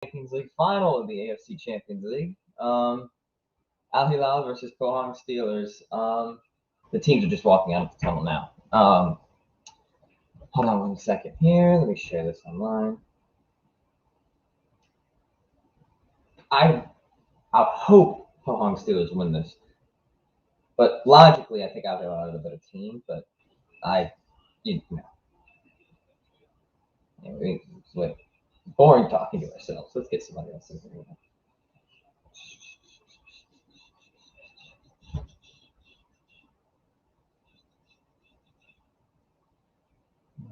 Champions League final of the AFC Champions League. Al Hilal versus Pohang Steelers. The teams are just walking out of the tunnel now. Hold on 1 second here. Let me share this online. I hope Pohang Steelers win this, but logically, I think Al Hilal are the better team. But it's like boring talking to ourselves. Let's get somebody else in here.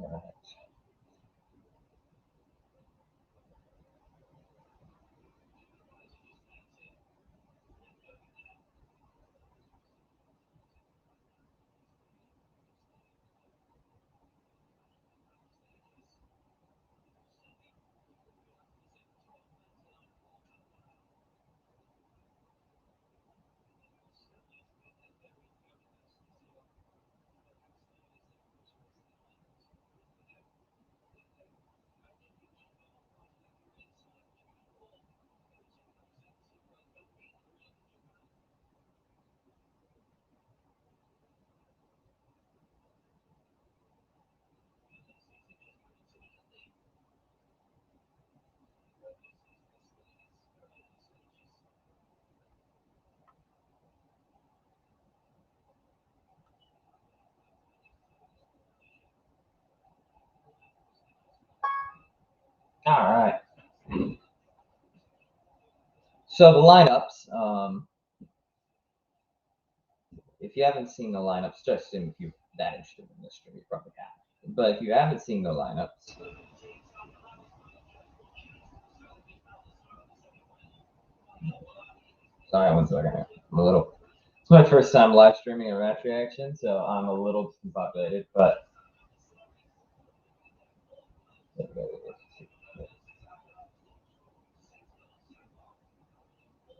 All right. All right. So the lineups. If you haven't seen the lineups, just assume if you're that interested in this stream, you probably have. But if you haven't seen the lineups, sorry, 1 second here. It's my first time live streaming a match reaction, so I'm a little discombobulated, but.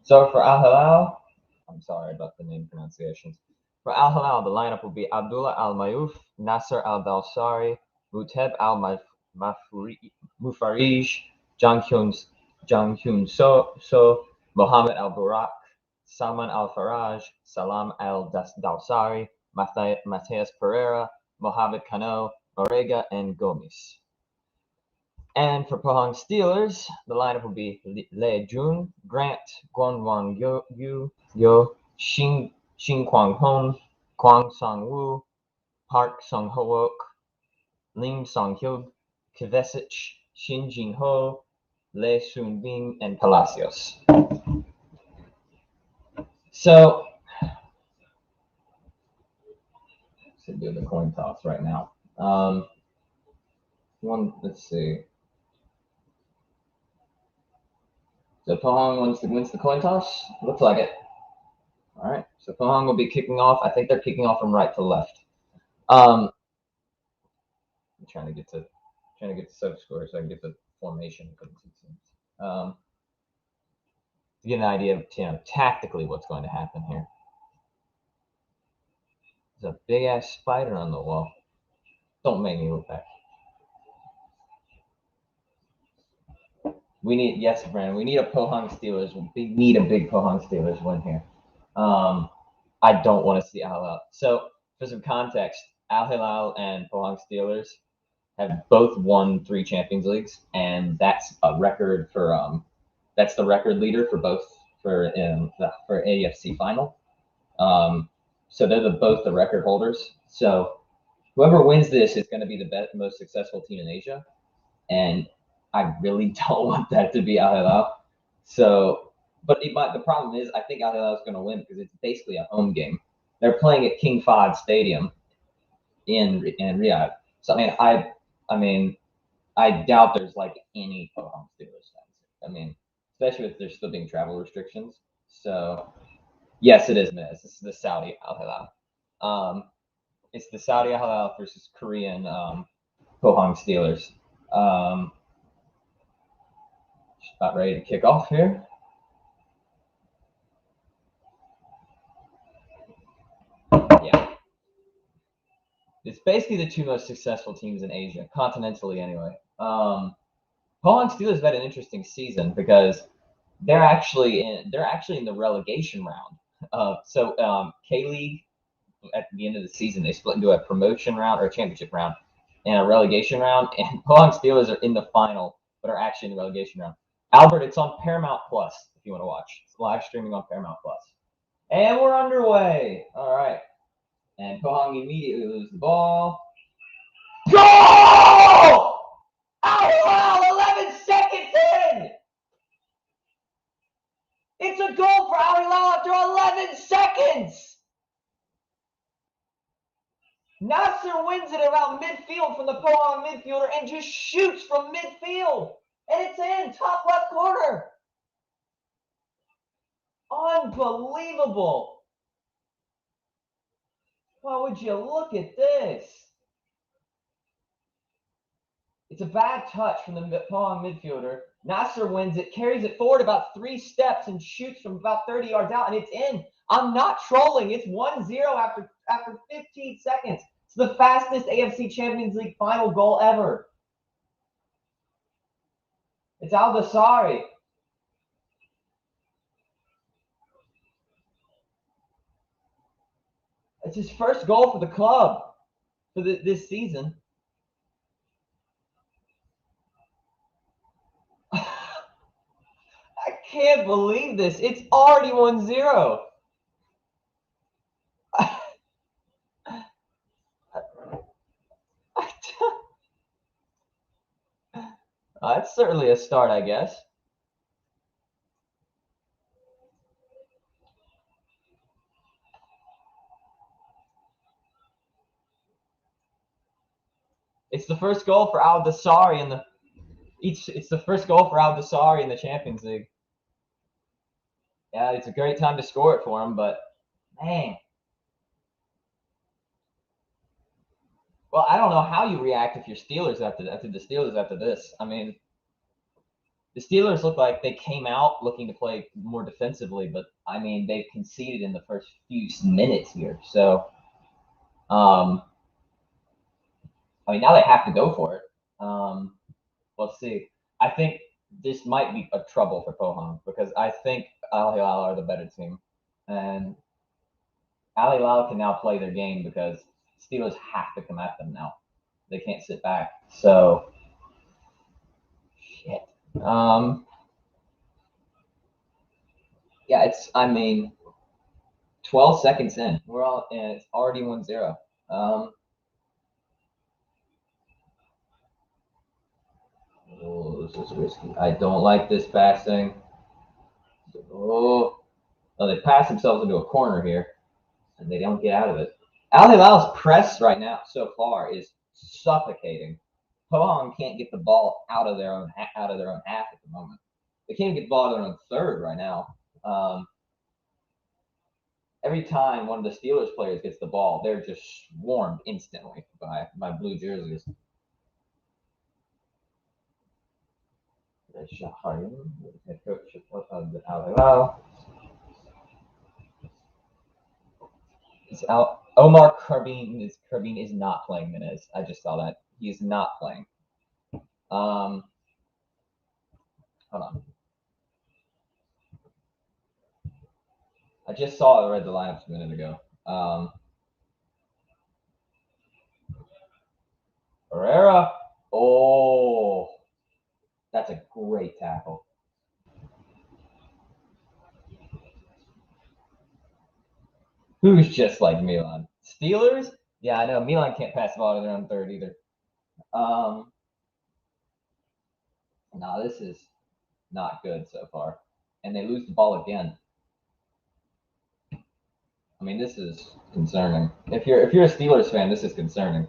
So for Al Hilal, I'm sorry about the name pronunciations. For Al Hilal, the lineup will be Abdullah Al Mayouf, Nasser Al Dalsari, Muteb Al Mufarij, Jang Hyun So, Mohammed Al Burak, Salman Al Faraj, Salam Al Dalsari, Mateus Pereira, Mohamed Kano, Morega, and Gomis. And for Pohang Steelers, the lineup will be Le Jun, Grant, Guanwang Yo, Xin Kwang Hong, Kwang Song Wu, Park Song Hook, Lim Song Hyuk, Kvesic, Shin Jin Ho, Le Sun Bing, and Palacios. So, let's do the coin toss right now. Let's see. So Pohang wins the coin toss. Looks like it. All right. So Pohang will be kicking off. I think they're kicking off from right to left. I'm trying to get to sub score so I can get the formation. To get an idea of tactically what's going to happen here. There's a big ass spider on the wall. Don't make me look back. We need Brandon. We need a Pohang Steelers. We need a big Pohang Steelers win here. I don't want to see Al Hilal. So for some context, Al Hilal and Pohang Steelers have both won 3 Champions Leagues, and that's a record for that's the record leader for both for AFC final. So they're both the record holders. So whoever wins this is going to be the most successful team in Asia, and I really don't want that to be Al Hilal. So, but the problem is, I think Al Hilal is going to win because it's basically a home game. They're playing at King Fahd Stadium in Riyadh. So I mean, I doubt there's like any Pohang Steelers fans. I mean, especially if there's still being travel restrictions. So, yes, it is Miz. This is the Saudi Al Hilal. It's the Saudi Al Hilal versus Korean Pohang Steelers. About ready to kick off here. Yeah. It's basically the 2 most successful teams in Asia, continentally anyway. Pohang Steelers have had an interesting season because they're actually in the relegation round. K League at the end of the season they split into a promotion round or a championship round and a relegation round, and Pohang Steelers are in the final but are actually in the relegation round. Albert, it's on Paramount Plus if you want to watch. It's live streaming on Paramount Plus. And we're underway. All right. And Pohang immediately loses the ball. Goal! Oh, wow, 11 seconds in! It's a goal for Al Hilal after 11 seconds! Nasser wins it around midfield from the Pohang midfielder and just shoots from midfield. And it's in, top left corner. Unbelievable. Why would you look at this? It's a bad touch from the Pohang midfielder. Nasser wins it, carries it forward about 3 steps, and shoots from about 30 yards out, and it's in. I'm not trolling. It's 1-0 after 15 seconds. It's the fastest AFC Champions League final goal ever. It's Al-Dasari. It's his first goal for the club for this season. I can't believe this. It's already 1-0. That's certainly a start, I guess. It's the first goal for Al-Dasari in the it's the first goal for Al-Dasari in the Champions League. Yeah, it's a great time to score it for him, but man. Well, I don't know how you react if you're Steelers after the Steelers after this. I mean, the Steelers look like they came out looking to play more defensively, but I mean they've conceded in the first few minutes here. So, I mean now they have to go for it. Let's see. I think this might be a trouble for Pohang because I think Al Hilal are the better team, and Al Hilal can now play their game because Steelers have to come at them now. They can't sit back. So, shit. Yeah, I mean, 12 seconds in. And it's already 1-0. Oh, this is risky. I don't like this passing. Oh, they pass themselves into a corner here, and they don't get out of it. Al Hilal's press right now so far is suffocating. Pohang can't get the ball out of their own half at the moment. They can't get the ball out of their own third right now. Every time one of the Steelers players gets the ball, they're just swarmed instantly by blue jerseys. Shaharim, head coach of the Al Hilal. Omar Carbine is not playing Minez. I just saw that. He is not playing. Hold on. I just read the lineups a minute ago. Herrera. Oh, that's a great tackle. Who's just like Milan? Steelers? Yeah, I know. Milan can't pass the ball to their own third either. No, this is not good so far. And they lose the ball again. I mean, this is concerning. If you're a Steelers fan, this is concerning.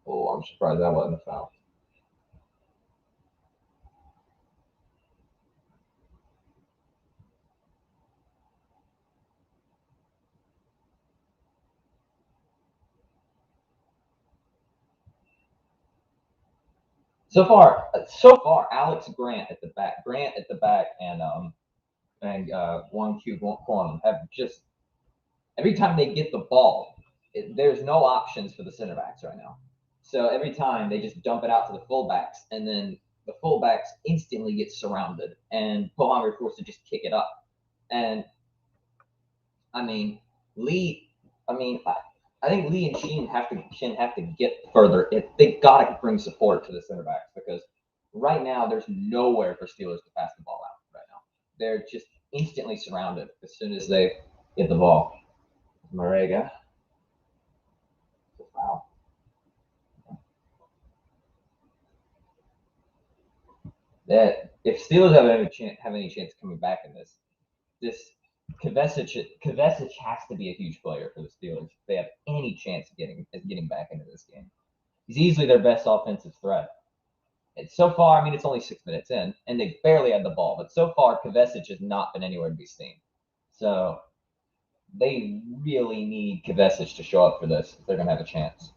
Oh, I'm surprised that wasn't a foul. So far, Alex Grant at the back, and one Q Quantum have just every time they get the ball, there's no options for the center backs right now. So every time they just dump it out to the fullbacks, and then the fullbacks instantly get surrounded, and Pohang are forced to just kick it up. And I mean, Lee. I mean, I think Lee and Shin have to get further. They gotta bring support to the center backs because right now there's nowhere for Steelers to pass the ball out. Right now, they're just instantly surrounded as soon as they get the ball. Marega. Wow. That if Steelers have any chance coming back in this Kovacic has to be a huge player for the Steelers if they have any chance of getting back into this game. He's easily their best offensive threat. And so far, I mean, it's only 6 minutes in, and they barely had the ball. But so far, Kovacic has not been anywhere to be seen. So they really need Kovacic to show up for this if they're going to have a chance.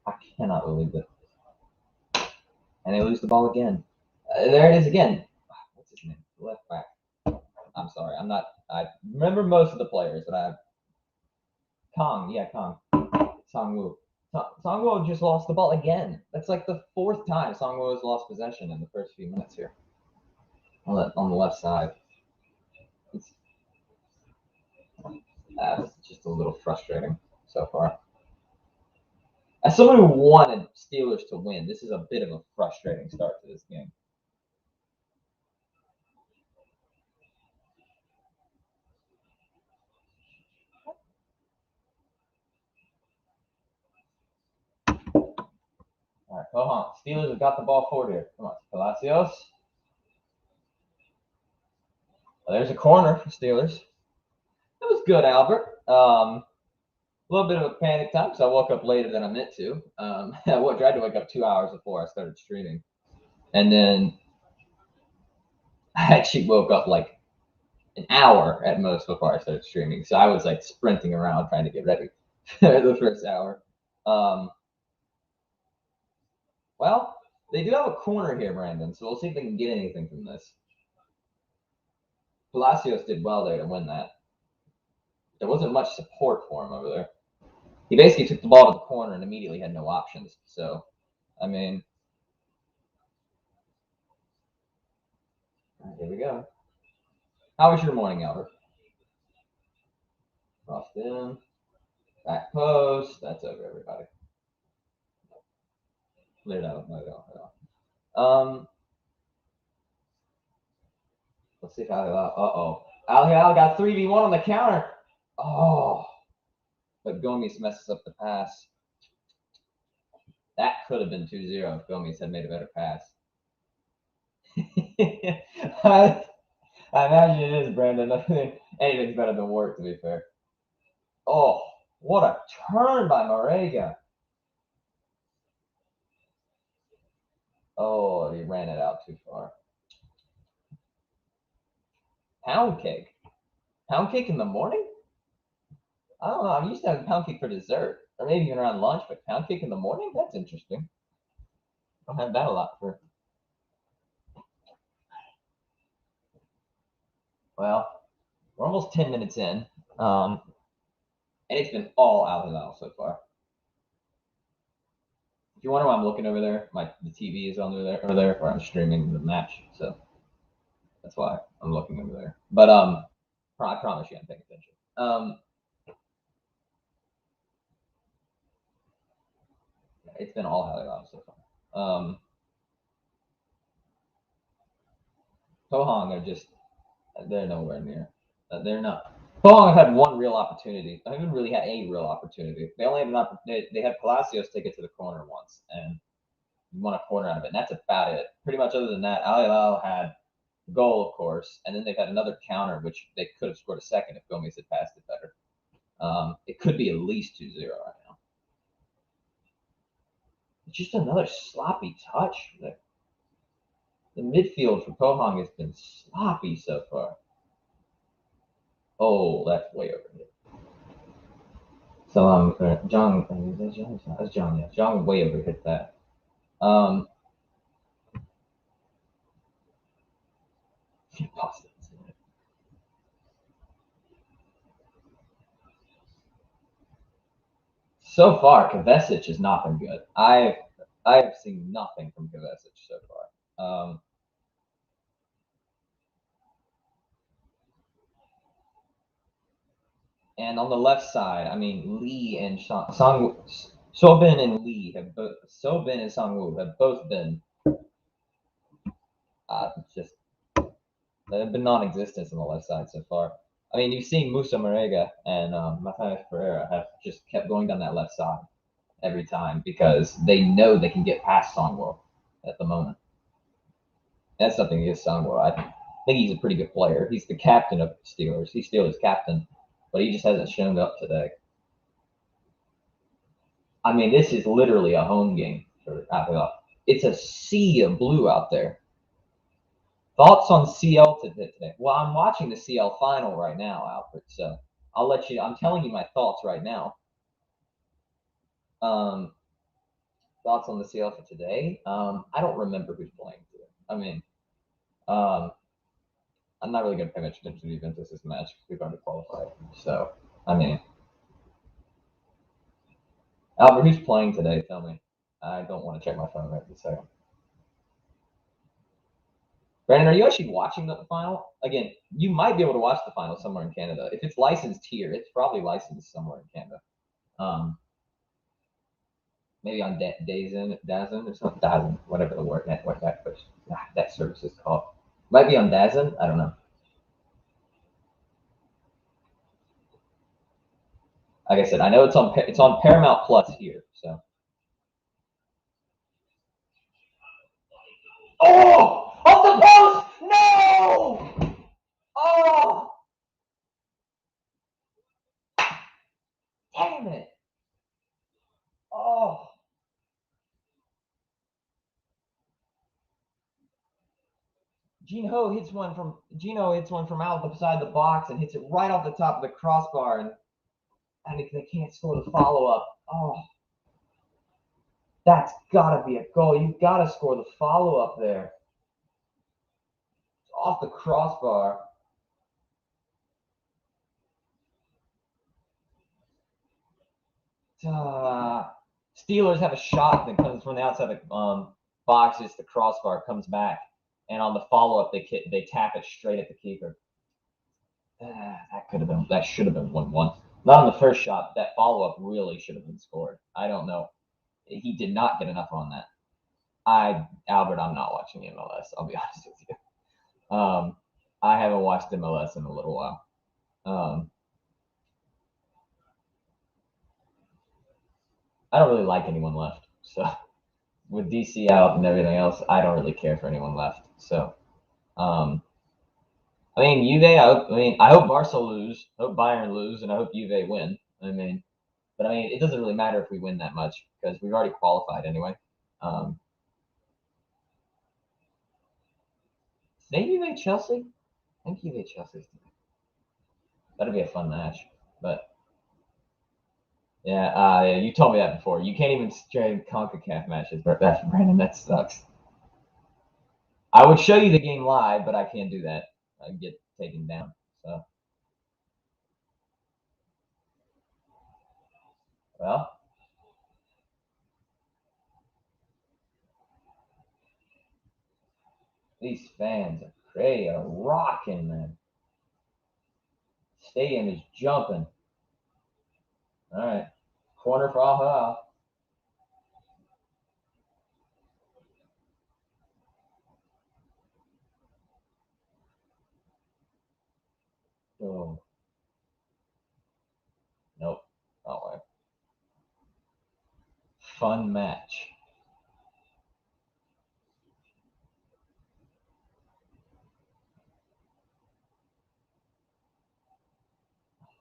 I cannot believe it. And they lose the ball again. There it is again. What's his name? Left back. I'm sorry. I'm not. I remember most of the players that I have. Kong. Yeah, Kong. Songwoo. Songwoo just lost the ball again. That's like the fourth time Songwoo has lost possession in the first few minutes here. On the left side. It's just a little frustrating so far. As someone who wanted Steelers to win, this is a bit of a frustrating start to this game. All right, go on. Steelers have got the ball forward here. Come on, Palacios. Well, there's a corner for Steelers. That was good, Albert. A little bit of a panic time because I woke up later than I meant to. I tried to wake up 2 hours before I started streaming. And then I actually woke up like an hour at most before I started streaming. So I was like sprinting around trying to get ready for the first hour. Well, they do have a corner here, Brandon. So we'll see if they can get anything from this. Palacios did well there to win that. There wasn't much support for him over there. He basically took the ball to the corner and immediately had no options. So, I mean, all right, here we go. How was your morning, Albert? Crossed in, back post. That's over, everybody. Clear it out. Let's see if uh-oh. Al got 3v1 on the counter. Oh. But Gomes messes up the pass. That could have been 2-0 if Gomes had made a better pass. I imagine it is, Brandon. Anything's better than work, to be fair. Oh, what a turn by Marega. Oh, he ran it out too far. Pound cake. Pound cake in the morning? I don't know. I'm used to having pound cake for dessert. Or maybe even around lunch, but pound cake in the morning? That's interesting. I don't have that a lot for. Well, we're almost 10 minutes in. And it's been all Al Hilal so far. If you wonder why I'm looking over there, the TV is over there where I'm streaming the match. So that's why I'm looking over there. But I promise you I'm paying attention. It's been all Al Hilal so far. Pohang are just they're nowhere near. They're not. Pohang have had one real opportunity. I haven't really had a real opportunity. They only had an opportunity. They had Palacios take it to the corner once and won a corner out of it. And that's about it. Pretty much other than that, Al Hilal had a goal, of course, and then they've had another counter, which they could have scored a second if Gomes had passed it better. It could be at least 2-0 right now. It's just another sloppy touch. The midfield for Pohang has been sloppy so far. Oh, that's way over here. So John, is that John? That's John. Yeah, John way over hit that. Boston. So far, Kovacic has not been good. I've seen nothing from Kovacic so far. And on the left side, I mean, Lee and Sobin and Lee have both. Sobin and Sangwoo have both been just they've been non-existent on the left side so far. I mean, you've seen Musa Marega and Matthias Pereira have just kept going down that left side every time because they know they can get past Sangwoo at the moment. That's nothing against Sangwoo. I think he's a pretty good player. He's the captain of Steelers. He's Steelers captain, but he just hasn't shown up today. I mean, this is literally a home game for Alpha. It's a sea of blue out there. Thoughts on CL today? Well, I'm watching the CL final right now, Alfred. So I'll let you. I'm telling you my thoughts right now. Um, Thoughts on the CL for today? I don't remember who's playing today. I mean, um, I'm not really going to pay much attention to Juventus' match because we've already qualified. So, I mean, Albert, who's playing today? Tell me. I don't want to check my phone right this second. Brandon, are you actually watching the final? Again, you might be able to watch the final somewhere in Canada. If it's licensed here, it's probably licensed somewhere in Canada. Maybe on DAZN or something. DAZN, whatever the word that service is called. Might be on DAZN. I don't know. Like I said, I know it's on Paramount Plus here. So. Oh, off the post! No! Oh, damn it! Oh. Gino hits one from out beside the box and hits it right off the top of the crossbar, and they can't score the follow up. Oh, that's gotta be a goal. You've got to score the follow up there. It's off the crossbar. Steelers have a shot that comes from the outside the box. It's the crossbar comes back, and on the follow up they tap it straight at the keeper. That should have been 1-1. Not on the first shot. That follow up really should have been scored. I don't know. He did not get enough on that. Albert, I'm not watching MLS. I'll be honest with you. I haven't watched MLS in a little while. I don't really like anyone left. So with DC out and everything else, I don't really care for anyone left. So, I mean, Juve. I hope Barca lose. I hope Bayern lose, and I hope Juve win. But it doesn't really matter if we win that much because we've already qualified anyway. Maybe Juve Chelsea. I think Juve Chelsea. That'll be a fun match. But yeah, you told me that before. You can't even stream CONCACAF matches, Brandon. That sucks. I would show you the game live, but I can't do that. I get taken down. So, well, these fans are crazy, are rocking, man. Stadium is jumping. All right, corner for Al. Oh, nope. All right. Fun match.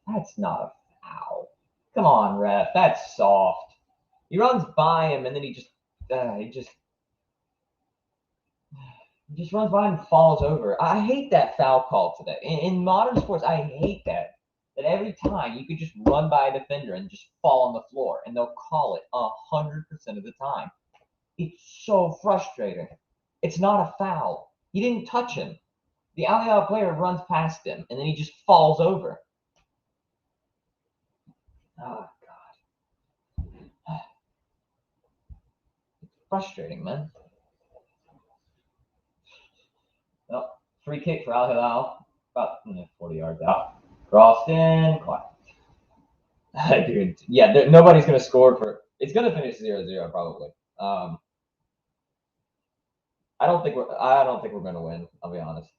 That's not a foul. Come on, ref. That's soft. He runs by him and then he just runs by and falls over. I hate that foul call today. In modern sports, I hate that. that every time you could just run by a defender and just fall on the floor, and they'll call it 100% of the time. It's so frustrating. It's not a foul. He didn't touch him. The Al player runs past him, and then he just falls over. Oh, God. It's frustrating, man. Oh, free kick for Al Hilal. About 40 yards out. Crossed in. Quiet. Dude, yeah, nobody's going to score for... It's going to finish 0-0, probably. I don't think we're going to win. I'll be honest.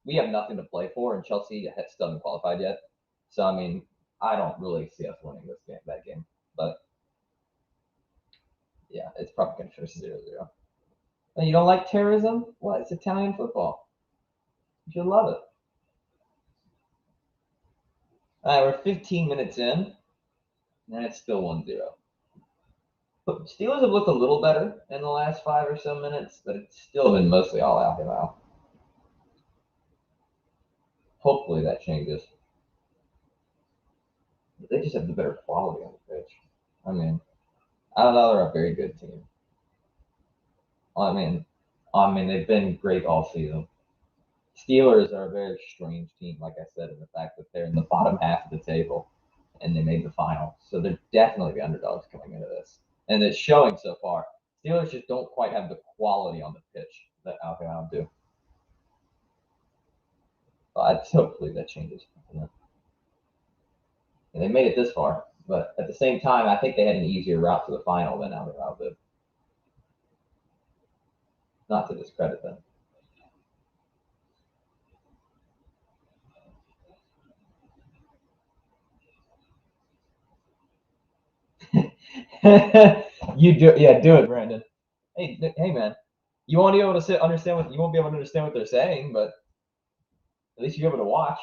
We have nothing to play for, and Chelsea still haven't qualified yet. So I mean, I don't really see us winning that game. But yeah, it's probably going to finish 0-0. And you don't like terrorism? What? It's Italian football. You should love it. All right, we're 15 minutes in, and it's still 1-0. But Steelers have looked a little better in the last 5 or so minutes, but it's still been mostly all out now. Hopefully that changes. They just have the better quality on the pitch. I mean, I don't know, they're a very good team. I mean, they've been great all season. Steelers are a very strange team, like I said, in the fact that they're in the bottom half of the table and they made the final. So they're definitely the underdogs coming into this. And it's showing so far. Steelers just don't quite have the quality on the pitch that Alabama do. But hopefully that changes. And they made it this far. But at the same time, I think they had an easier route to the final than Alabama did. Not to discredit them. You do, yeah, do it, Brandon. Hey, man. You won't be able to understand what you won't be able to understand what they're saying, but at least you're able to watch.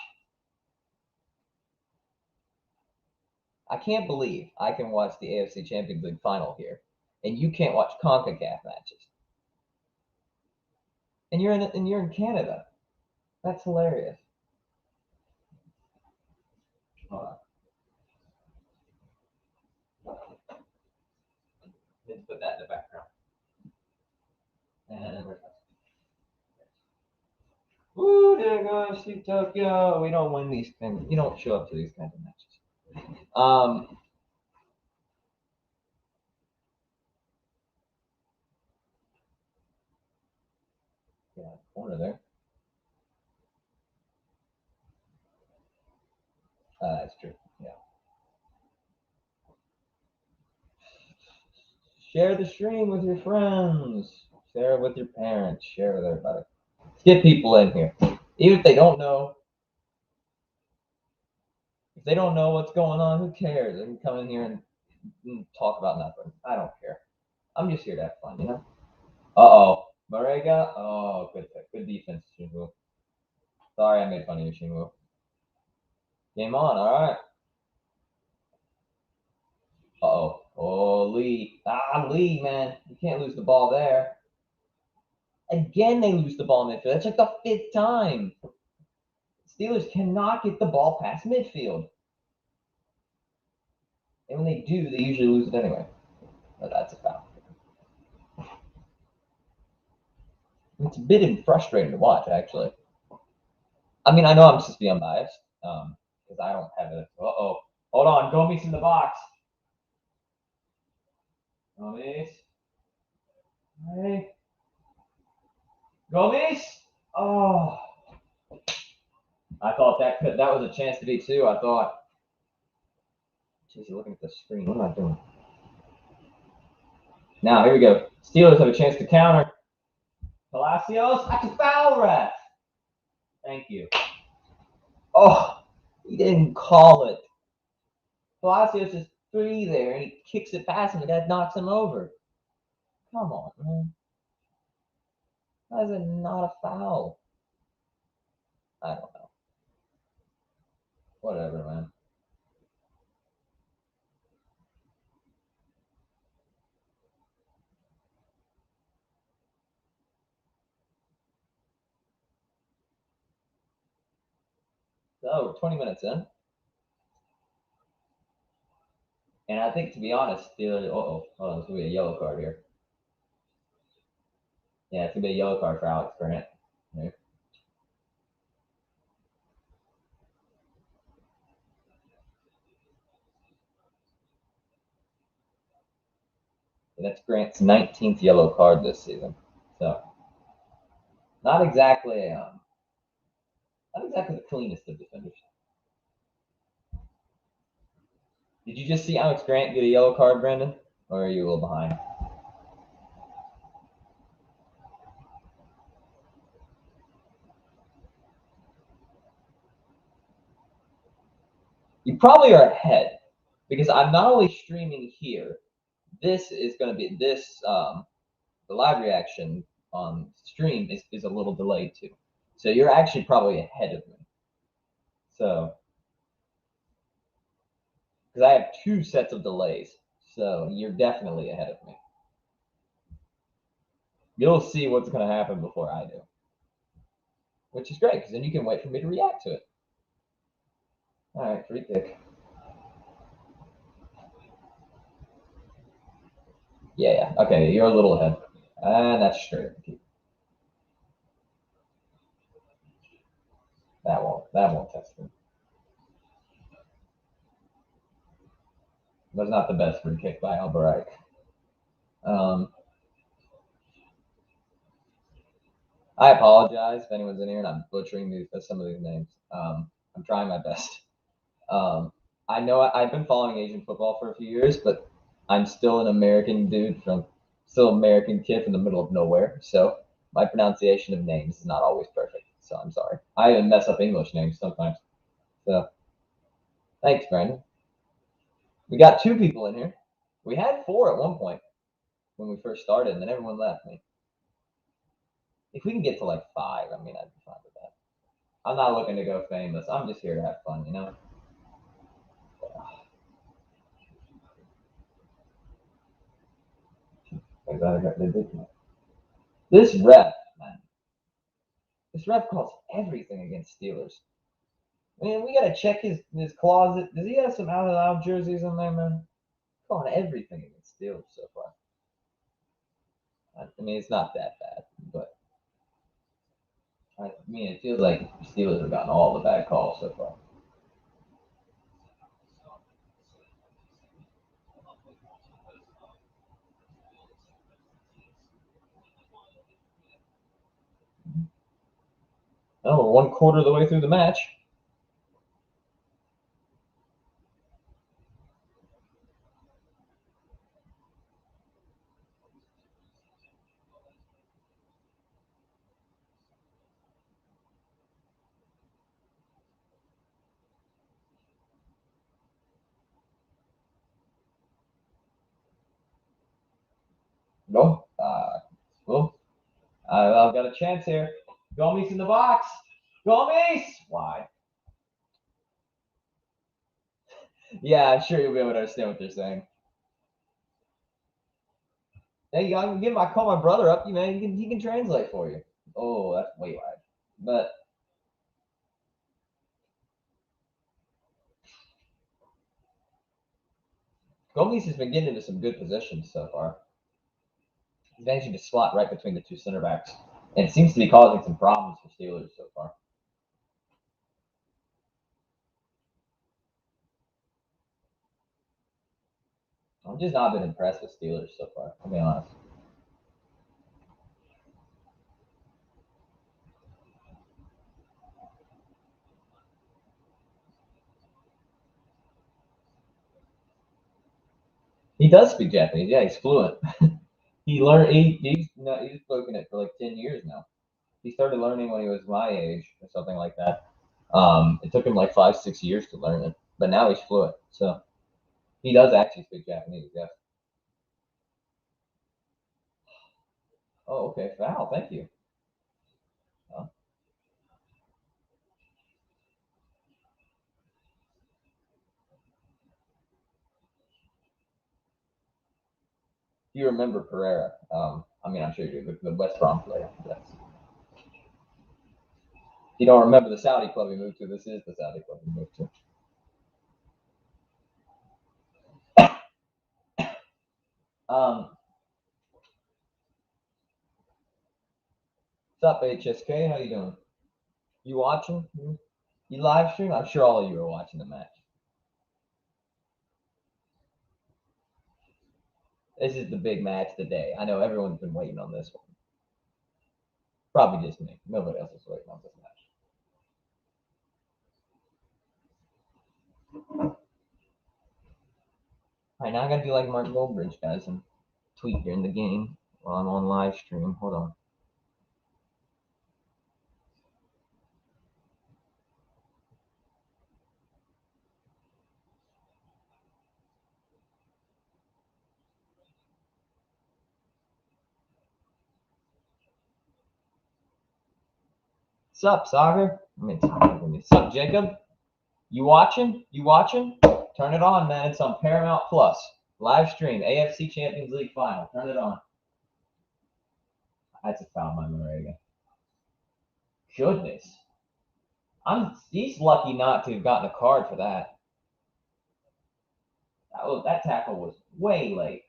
I can't believe I can watch the AFC Champions League final here, and you can't watch CONCACAF matches. And you're in Canada. That's hilarious. Let's put that in the background. And woo, there goes to Tokyo. We don't win these things. You don't show up to these kinds of matches. Yeah, corner there. That's true. Yeah. Share the stream with your friends. Share it with your parents. Share it with everybody. Let's get people in here. Even if they don't know. If they don't know what's going on, who cares? They can come in here and talk about nothing. I don't care. I'm just here to have fun, you know? Uh-oh. Marega? Oh, good defense, Shinwu. Sorry I made fun of you, Shinwu. Game on, all right. Uh-oh. Oh, Lee. Lee, man. You can't lose the ball there. Again, they lose the ball in midfield. That's like the 5th time. Steelers cannot get the ball past midfield. And when they do, they usually lose it anyway. But that's a foul. It's a bit frustrating to watch, actually. I mean, I know I'm just being unbiased because I don't have it. Uh-oh. Hold on. Gomes in the box. Gomes. Hey. Gomes. Oh. I thought that was a chance to be 2. I thought. Jeez, you're looking at the screen. What am I doing? Now, here we go. Steelers have a chance to counter. Palacios. That's a foul, ref. Thank you. Oh, he didn't call it. Palacios is 3 there, and he kicks it past him, and that knocks him over. Come on, man. How is it not a foul? I don't know. Whatever, man. So, 20 minutes in. And I think, to be honest, Steelers. Oh, there's gonna be a yellow card here. Yeah, it's gonna be a yellow card for Alex Grant. Right. That's Grant's 19th yellow card this season. So not exactly not exactly the cleanest of defenders. Did you just see Alex Grant get a yellow card, Brandon? Or are you a little behind? You probably are ahead because I'm not only streaming here. This is going to be the live reaction on stream is a little delayed too. So you're actually probably ahead of me. So because I have two sets of delays, so you're definitely ahead of me. You'll see what's going to happen before I do, which is great because then you can wait for me to react to it. All right, free kick. Yeah. Okay, you're a little ahead. And that's straight. That won't test me. Was not the best free kick by Alvarez. Um, I apologize if anyone's in here and I'm butchering some of these names. I'm trying my best. Um, I know I've been following Asian football for a few years, but I'm still an American dude still American kid from the middle of nowhere. So my pronunciation of names is not always perfect. So I'm sorry. I even mess up English names sometimes. So thanks, Brandon. We got two people in here. We had four at one point when we first started, and then everyone left me. If we can get to like five, I mean, I'd be fine with that. I'm not looking to go famous. I'm just here to have fun, you know? This ref, man. This ref calls everything against Steelers. Man, we gotta check his closet. Does he have some out and out jerseys in there, man? Calling everything against Steelers so far. I mean, it's not that bad, but I mean, it feels like Steelers have gotten all the bad calls so far. Oh, we're 1/4 of the way through the match. Go. Well, I've got a chance here. Gomes in the box. Gomes! Why? Yeah, I'm sure you'll be able to understand what they're saying. Hey, I can call my brother up. You man, he can translate for you. Oh, that's way wide. But Gomes has been getting into some good positions so far. He's managing to slot right between the two center backs, and it seems to be causing some problems for Steelers so far. I've just not been impressed with Steelers so far. I'll be honest. He does speak Japanese. Yeah, he's fluent. He learned. He's spoken it for like 10 years now. He started learning when he was my age or something like that. It took him like 5, 6 years to learn it, but now he's fluent. So he does actually speak Japanese. Yes. Oh, okay. Foul. Thank you. Oh. You remember Pereira? I mean, I'm sure you do. The West Brom player. Yes. You don't remember the Saudi club he moved to? This is the Saudi club he moved to. Um, what's up, HSK? How you doing? You watching? You live stream? I'm sure all of you are watching the match. This is the big match of the day. I know everyone's been waiting on this one. Probably just me. Nobody else is waiting on this match. All right, now I gotta do like Mark Goldbridge, guys, and tweet during the game while I'm on live stream. Hold on. Sup, soccer? I mean, sup, Jacob? You watching? You watching? Turn it on, man. It's on Paramount Plus. Live stream, AFC Champions League final. Turn it on. That's a foul by Moraga. Goodness. He's lucky not to have gotten a card for that. That tackle was way late.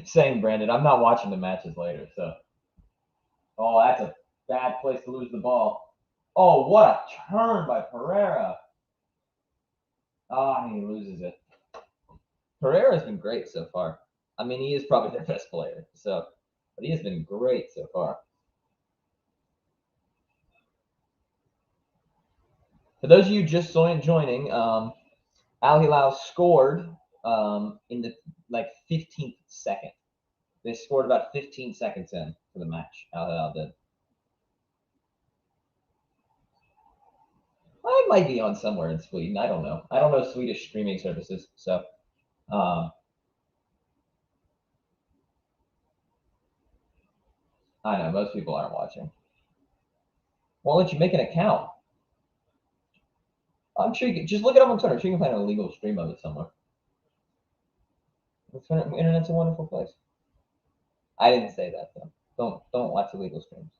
Same, Brandon. I'm not watching the matches later, so. Oh, that's a bad place to lose the ball. Oh, what a turn by Pereira. Oh, he loses it. Pereira's been great so far. I mean, he is probably their best player, so, but he has been great so far. For those of you just joining, Al Hilal scored in the 15th second. They scored about 15 seconds in for the match. Al Hilal did. I might be on somewhere in Sweden. I don't know. I don't know Swedish streaming services, so. I know most people aren't watching. Why don't you make an account? I'm sure you can just look it up on Twitter. I'm sure you can find an illegal stream of it somewhere. The internet's a wonderful place. I didn't say that though. Don't watch illegal streams.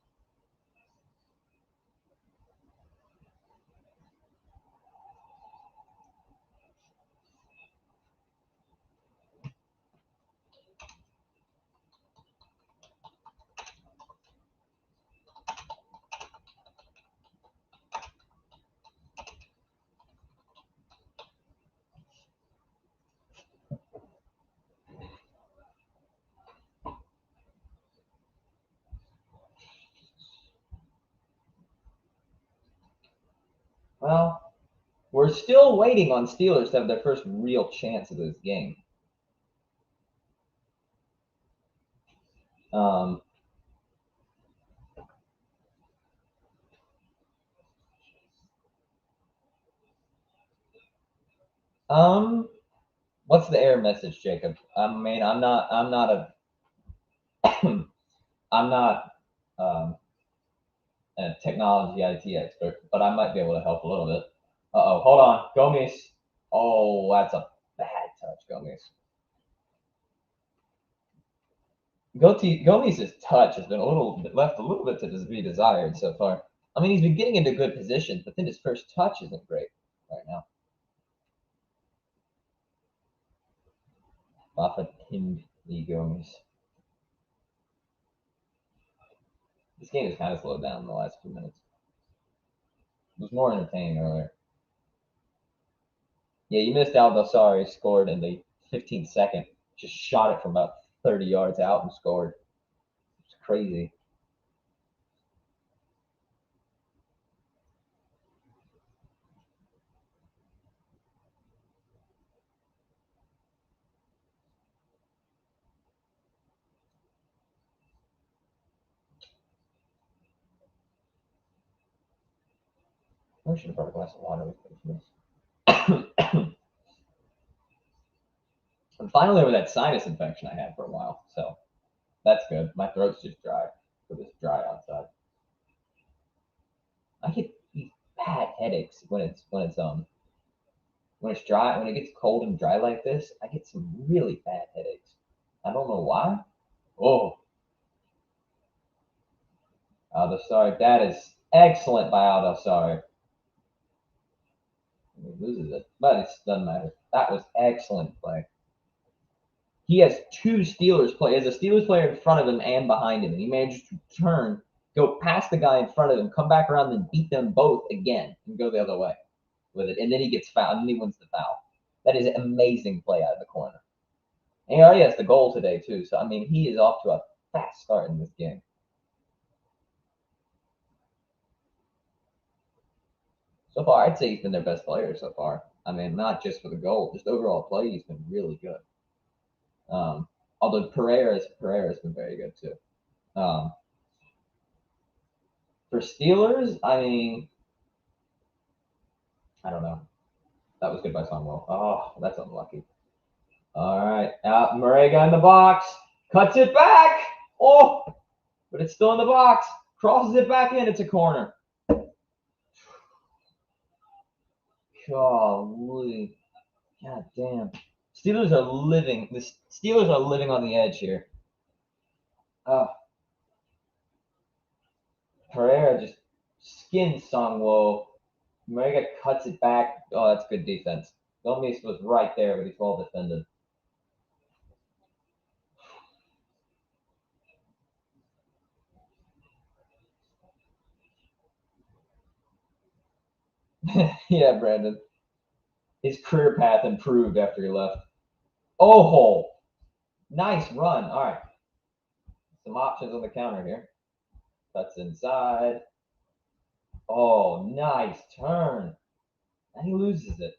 Well, we're still waiting on Steelers to have their first real chance of this game. What's the error message, Jacob? I mean, I'm not I'm not a technology IT expert, but I might be able to help a little bit. Uh-oh, hold on. Gomez. Oh, that's a bad touch, Gomez. Gomez's touch has been left a little bit to be desired so far. I mean, he's been getting into good positions, but then his first touch isn't great right now. Rafa Lee Gomez. This game has kind of slowed down in the last few minutes. It was more entertaining earlier. Yeah, you missed out. Sorry, scored in the 15th second. Just shot it from about 30 yards out and scored. It's crazy. I should have brought a glass of water with this. I'm finally over that sinus infection I had for a while, so that's good. My throat's just dry because it's dry outside. I get these bad headaches when it's dry. When it gets cold and dry like this, I get some really bad headaches. I don't know why. Oh, Aldo, sorry. That is excellent by Aldo, sorry. He loses it, but it doesn't matter. That was excellent play. He has two Steelers play. He has a Steelers player in front of him and behind him, and he manages to turn, go past the guy in front of him, come back around, and beat them both again, and go the other way with it. And then he gets fouled, and he wins the foul. That is an amazing play out of the corner. And he already has the goal today too. So I mean, he is off to a fast start in this game. So far, I'd say he's been their best player so far. I mean, not just for the goal, just overall play, he's been really good. Although Pereira's been very good too. For Steelers, I mean, I don't know. That was good by Songwell. Oh, that's unlucky. All right, Marega in the box, cuts it back. Oh, but it's still in the box. Crosses it back in. It's a corner. Golly, god damn. Steelers are living. The Steelers are living on the edge here. Pereira just skins Songwell. Marega cuts it back. Oh, that's good defense. Gomez was right there, but he's well defended. Yeah, Brandon. His career path improved after he left. Oh, nice run. All right. Some options on the counter here. Cuts inside. Oh, nice turn. And he loses it.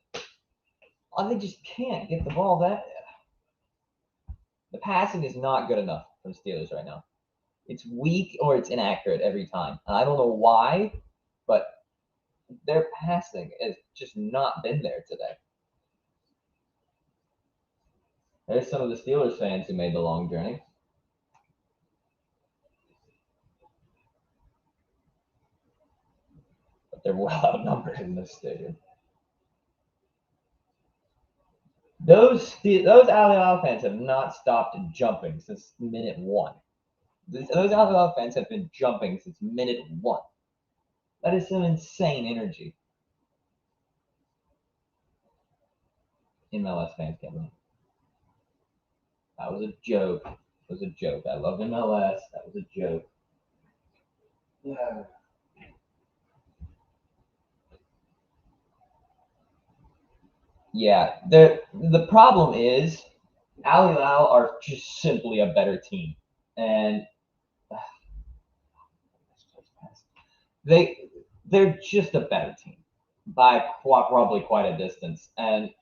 Oh, they just can't get the ball that. The passing is not good enough from Steelers right now. It's weak or it's inaccurate every time. And I don't know why, but their passing has just not been there today. There's some of the Steelers fans who made the long journey. But they're well outnumbered in this stadium. Those Al fans have not stopped jumping since minute one. Those Al fans have been jumping since minute one. That is some insane energy. MLS fans can't win. That was a joke. It was a joke. I love MLS. That was a joke. Yeah. Yeah. The problem is Al Hilal are just simply a better team. And they're just a better team by probably quite a distance. And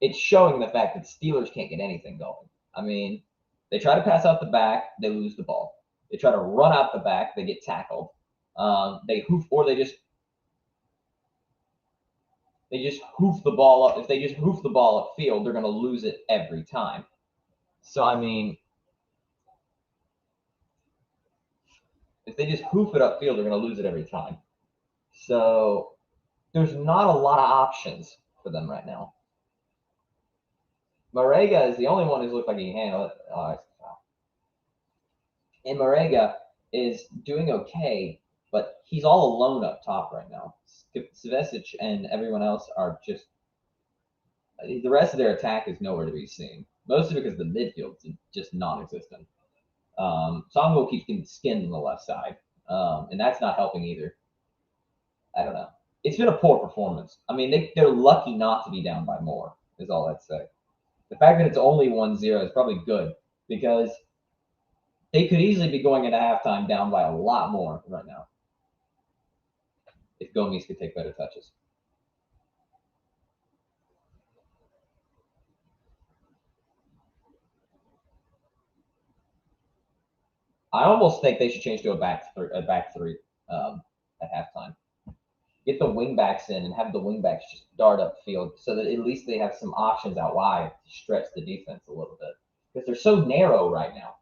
it's showing the fact that Steelers can't get anything going. I mean, they try to pass out the back, they lose the ball. They try to run out the back, they get tackled. They hoof the ball up. If they just hoof the ball upfield, they're going to lose it every time. So I mean, if they just hoof it upfield, they're going to lose it every time. So there's not a lot of options for them right now. Marega is the only one who's looked like he can handle it. And Marega is doing okay, but he's all alone up top right now. Savesic and everyone else are just the rest of their attack is nowhere to be seen. Mostly because the midfield's just non-existent. Songo keeps getting skinned on the left side, and that's not helping either. I don't know. It's been a poor performance. I mean, they're lucky not to be down by more, is all I'd say. The fact that it's only 1-0 is probably good because they could easily be going into halftime down by a lot more right now if Gomez could take better touches. I almost think they should change to a back three at halftime. Get the wingbacks in and have the wingbacks just dart upfield so that at least they have some options out wide to stretch the defense a little bit because they're so narrow right now.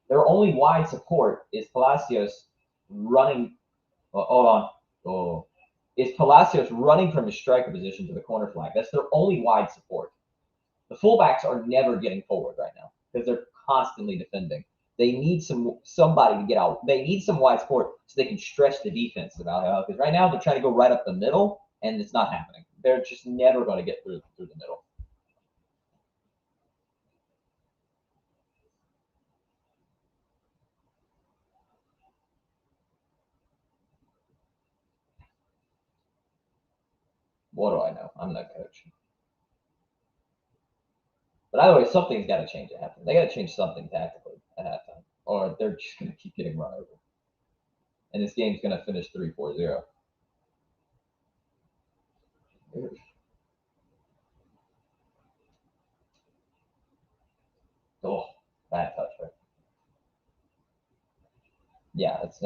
Their only wide support is Palacios running. Well, hold on. Oh, is Palacios running from his striker position to the corner flag? That's their only wide support. The fullbacks are never getting forward right now because they're constantly defending. They need somebody to get out. They need some wide support so they can stretch the defense about how because right now they're trying to go right up the middle and it's not happening. They're just never going to get through the middle. What do I know? I'm not coach. But either way, something's got to change at halftime. They got to change something tactically at halftime, or they're just going to keep getting run over. And this game's going to finish 3-4-0. Oh, bad touch, right? Yeah, because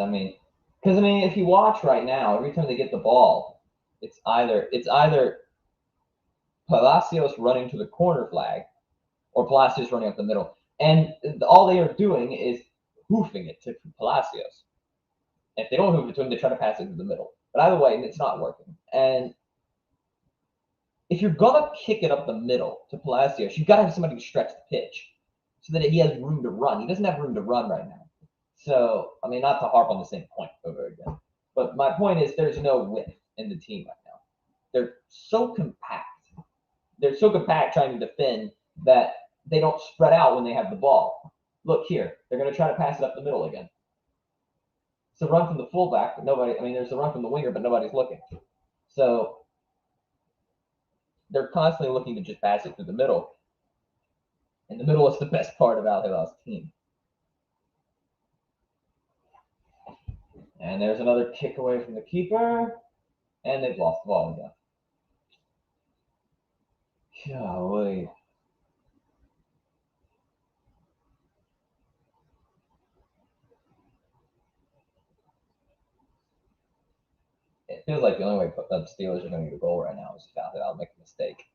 if you watch right now, every time they get the ball, it's either Palacios running to the corner flag or Palacios running up the middle, and all they are doing is hoofing it to Palacios. If they don't hoof it to him, they try to pass it to the middle. But either way, it's not working. And if you're gonna kick it up the middle to Palacios, you've got to have somebody to stretch the pitch so that he has room to run. He doesn't have room to run right now. So, not to harp on the same point over again, but my point is there's no width in the team right now. They're so compact. They're so compact trying to defend that they don't spread out when they have the ball. Look here. They're going to try to pass it up the middle again. It's a run from the fullback, but nobody, there's a run from the winger, but nobody's looking. So they're constantly looking to just pass it through the middle. And the middle is the best part of Al Hilal's team. And there's another kick away from the keeper. And they've lost the ball again. Golly. It feels like the only way the Steelers are going to get a goal right now is if Al Hilal make a mistake.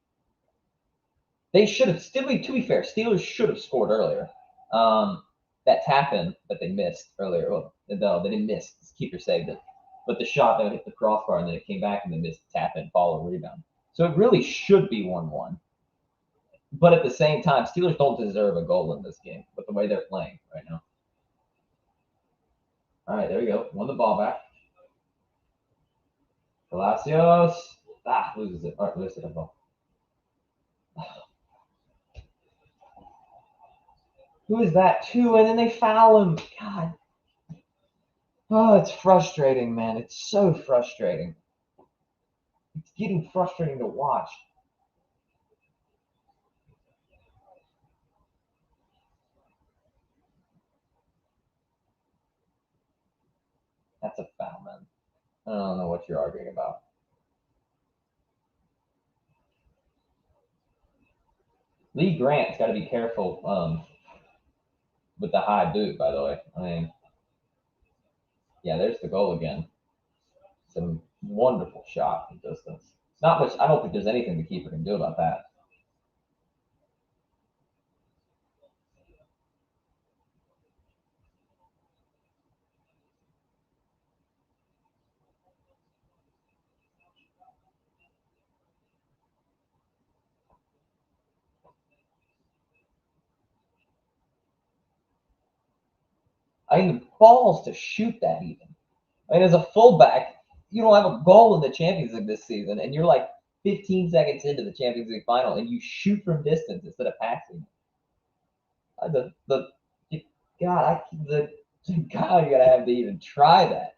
They should have, to be fair, Steelers should have scored earlier. That tap in that they missed earlier, well, no, they didn't miss. The keeper saved it. But the shot that hit the crossbar and then it came back and they missed the tap in, follow rebound. So it really should be 1-1. But at the same time, Steelers don't deserve a goal in this game with the way they're playing right now. All right, there we go. Won the ball back. Palacios. Loses it. All right, loses the ball. Who is that too? And then they foul him. God. Oh, it's frustrating, man. It's so frustrating. It's getting frustrating to watch. That's a foul, man. I don't know what you're arguing about. Lee Grant's got to be careful with the high boot, by the way. Yeah, there's the goal again. Some wonderful shot from distance. It's not much. I don't think there's anything the keeper can do about that. The balls to shoot that even. As a fullback, you don't have a goal in the Champions League this season, and you're like 15 seconds into the Champions League final, and you shoot from distance instead of passing. God, you gotta have to even try that.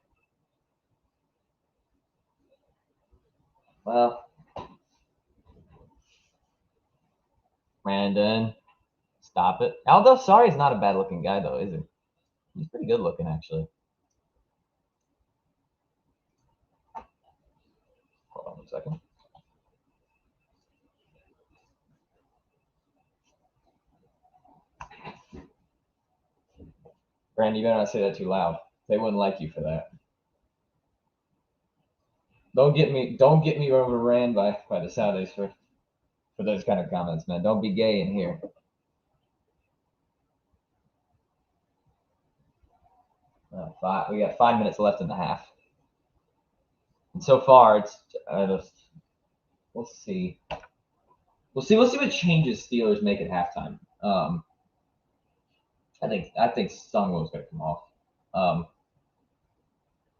Well, Brandon, stop it. Aldo Sari's not a bad looking guy though, is he? He's pretty good looking actually. Hold on a second. Brandon, you better not say that too loud. They wouldn't like you for that. Don't get me overran by the Saudis for those kind of comments, man. Don't be gay in here. We got 5 minutes left in the half, and so far it's we'll see. We'll see what changes Steelers make at halftime. I think Sungwoo's going to come off.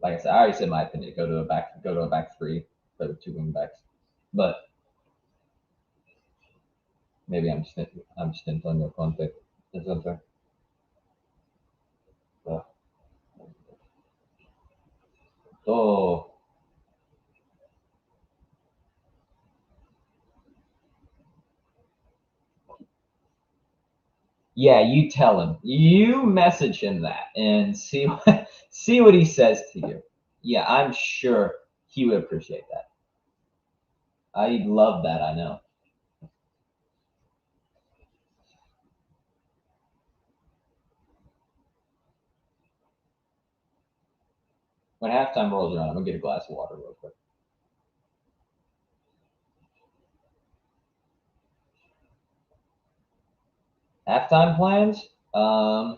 Like I said, I already said my opinion. Go to a back three. play with two wing backs. But maybe I'm just Antonio Conte. That's unfair. So, oh, yeah, you tell him. You message him that and see what he says to you. Yeah, I'm sure he would appreciate that. I love that. I know. When halftime rolls around, I'm gonna get a glass of water real quick. Halftime plans. I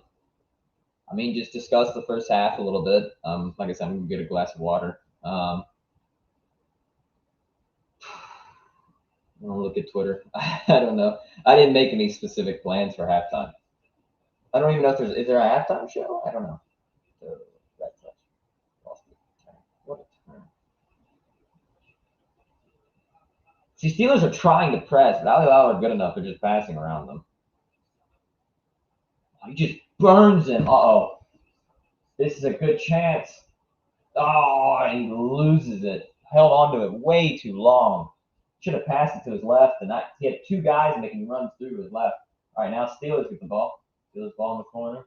mean, just discuss the first half a little bit. Like I said, I'm gonna get a glass of water. I'm gonna look at Twitter. I don't know. I didn't make any specific plans for halftime. I don't even know if is there a halftime show. I don't know. That's lost it. What a turn. See, Steelers are trying to press. Valley Lau are good enough. They're just passing around them. He just burns him. Uh-oh. This is a good chance. Oh, he loses it. Held onto it way too long. Should have passed it to his left, and he had two guys making runs through to his left. All right, now Steelers get the ball. Steelers ball in the corner.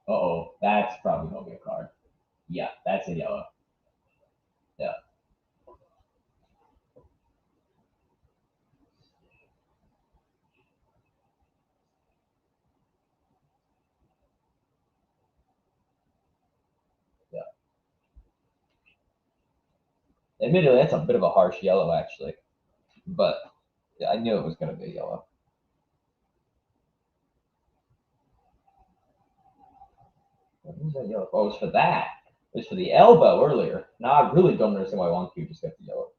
Uh-oh, that's probably gonna be a card. Yeah, that's a yellow. Yeah. Yeah. Admittedly, that's a bit of a harsh yellow, actually. But yeah, I knew it was going to be yellow. What was that yellow? Oh, it was for that. It was for the elbow earlier. Now I really don't understand why Wonku just got the yellow.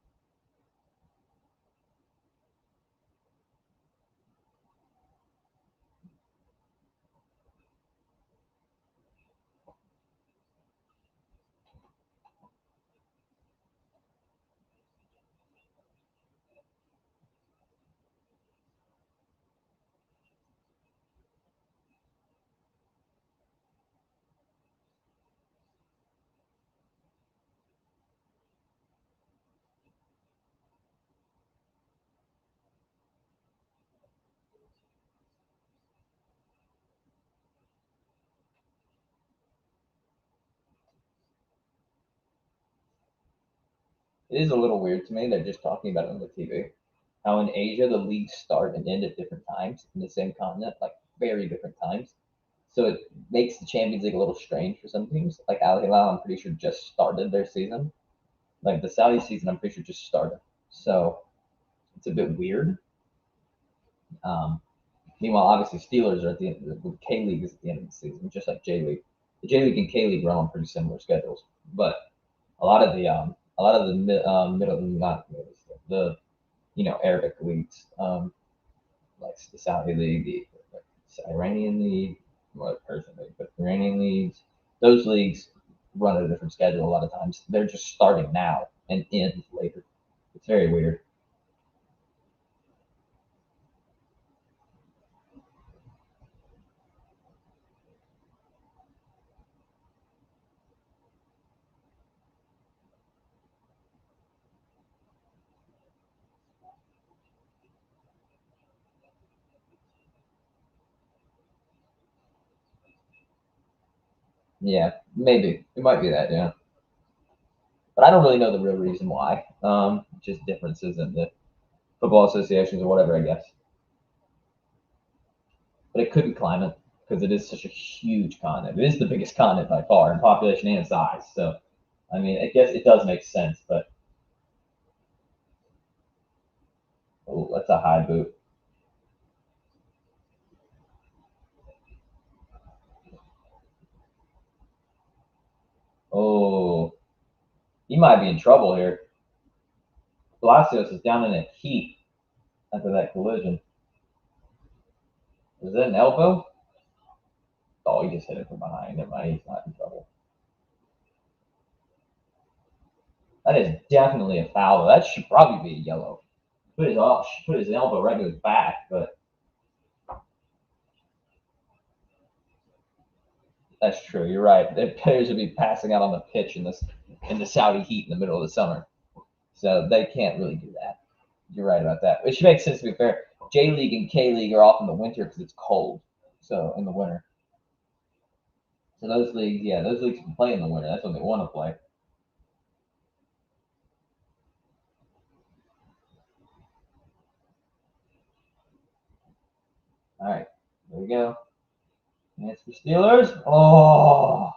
It is a little weird to me. They're just talking about it on the TV. How in Asia the leagues start and end at different times in the same continent, like very different times. So it makes the Champions League a little strange for some teams. Like Al Hilal, I'm pretty sure just started their season. Like the Saudi season, I'm pretty sure just started. So it's a bit weird. Um, Meanwhile, obviously Steelers are at the end. The K League is at the end of the season, just like J League. The J League and K League run on pretty similar schedules, but a lot of the middle, not middle, the Arabic leagues, like the Saudi League, the Iranian League, well, Persian League, but the Iranian leagues, those leagues run at a different schedule a lot of times. They're just starting now and end later. It's very weird. Yeah, maybe it might be that. Yeah, but I don't really know the real reason why. Just differences in the football associations or whatever, I guess. But it could be climate because it is such a huge continent. It is the biggest continent by far in population and size. So, I mean, I guess it does make sense. But oh, that's a high boot. Oh, he might be in trouble here. Palacios is down in a heap after that collision. Was that an elbow? Oh, he just hit it from behind. Never mind, he's not in trouble. That is definitely a foul. That should probably be a yellow. Put his elbow right to his back, but that's true. You're right. The players would be passing out on the pitch in the Saudi heat in the middle of the summer, so they can't really do that. You're right about that. Which makes sense to be fair. J League and K League are off in the winter because it's cold. So in the winter. So those leagues can play in the winter. That's when they want to play. All right, there we go. Chance for Steelers. Oh,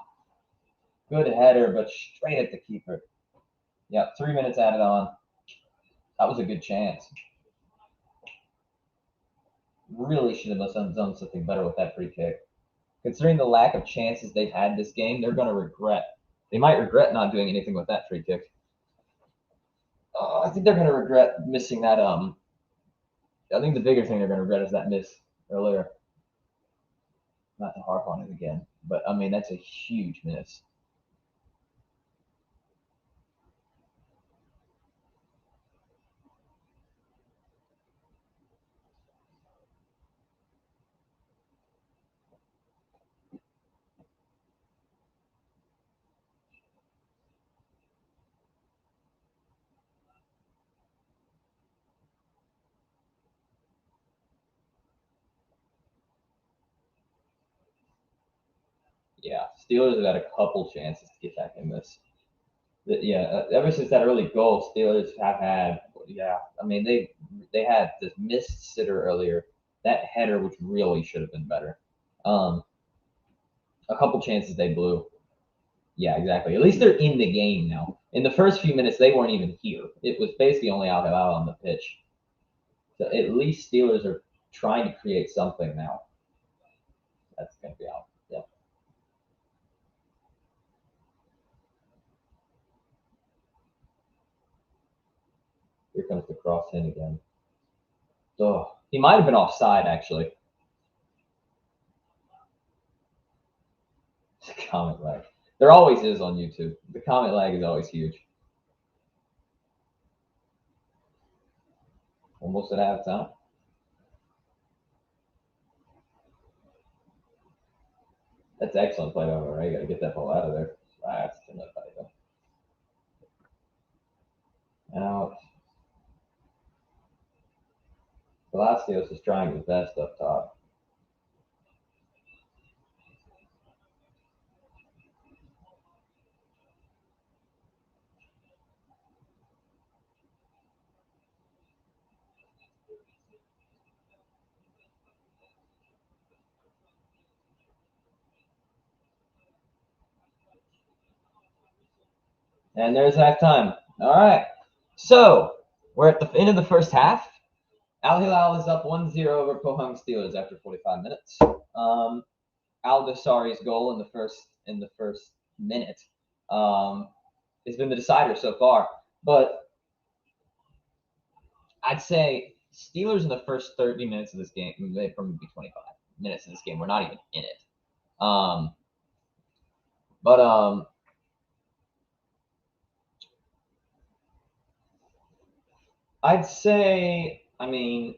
good header, but straight at the keeper. Yeah, 3 minutes added on. That was a good chance. Really should have done something better with that free kick. Considering the lack of chances they've had this game, they're going to regret. They might regret not doing anything with that free kick. I think they're going to regret missing that. I think the bigger thing they're going to regret is that miss earlier. Not to harp on it again, but I mean that's a huge miss. Yeah, Steelers have had a couple chances to get back in this. Ever since that early goal, Steelers have had. Yeah, I mean they had this missed sitter earlier, that header which really should have been better. A couple chances they blew. Yeah, exactly. At least they're in the game now. In the first few minutes, they weren't even here. It was basically only out on the pitch. So at least Steelers are trying to create something now. That's going to be out. Yeah. Here comes the cross in again. Oh, he might have been offside, actually. The comment lag. There always is on YouTube. The comment lag is always huge. Almost at halftime. That's excellent play over. Right? Got to get that ball out of there. That's too much. Out. Palacios is trying his best up top. And there's halftime. All right. So we're at the end of the first half. Al Hilal is up 1-0 over Pohang Steelers after 45 minutes. Al Dasari's goal in the first minute has been the decider so far. But I'd say Steelers in the first 30 minutes of this game, from 25 minutes of this game, we're not even in it. I'd say, I mean,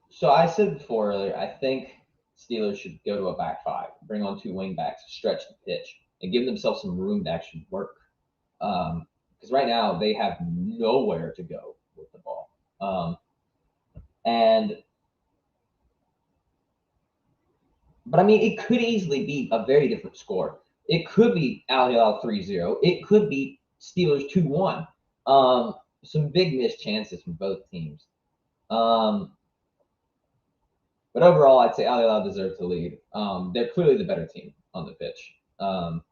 so I said before earlier, I think Steelers should go to a back five, bring on two wing backs, stretch the pitch, and give themselves some room to actually work. Because right now they have nowhere to go with the ball. But I mean, it could easily be a very different score. It could be Al Hilal 3-0. It could be Steelers 2-1. Some big missed chances from both teams. But overall, I'd say Al Hilal deserves to lead. They're clearly the better team on the pitch. Not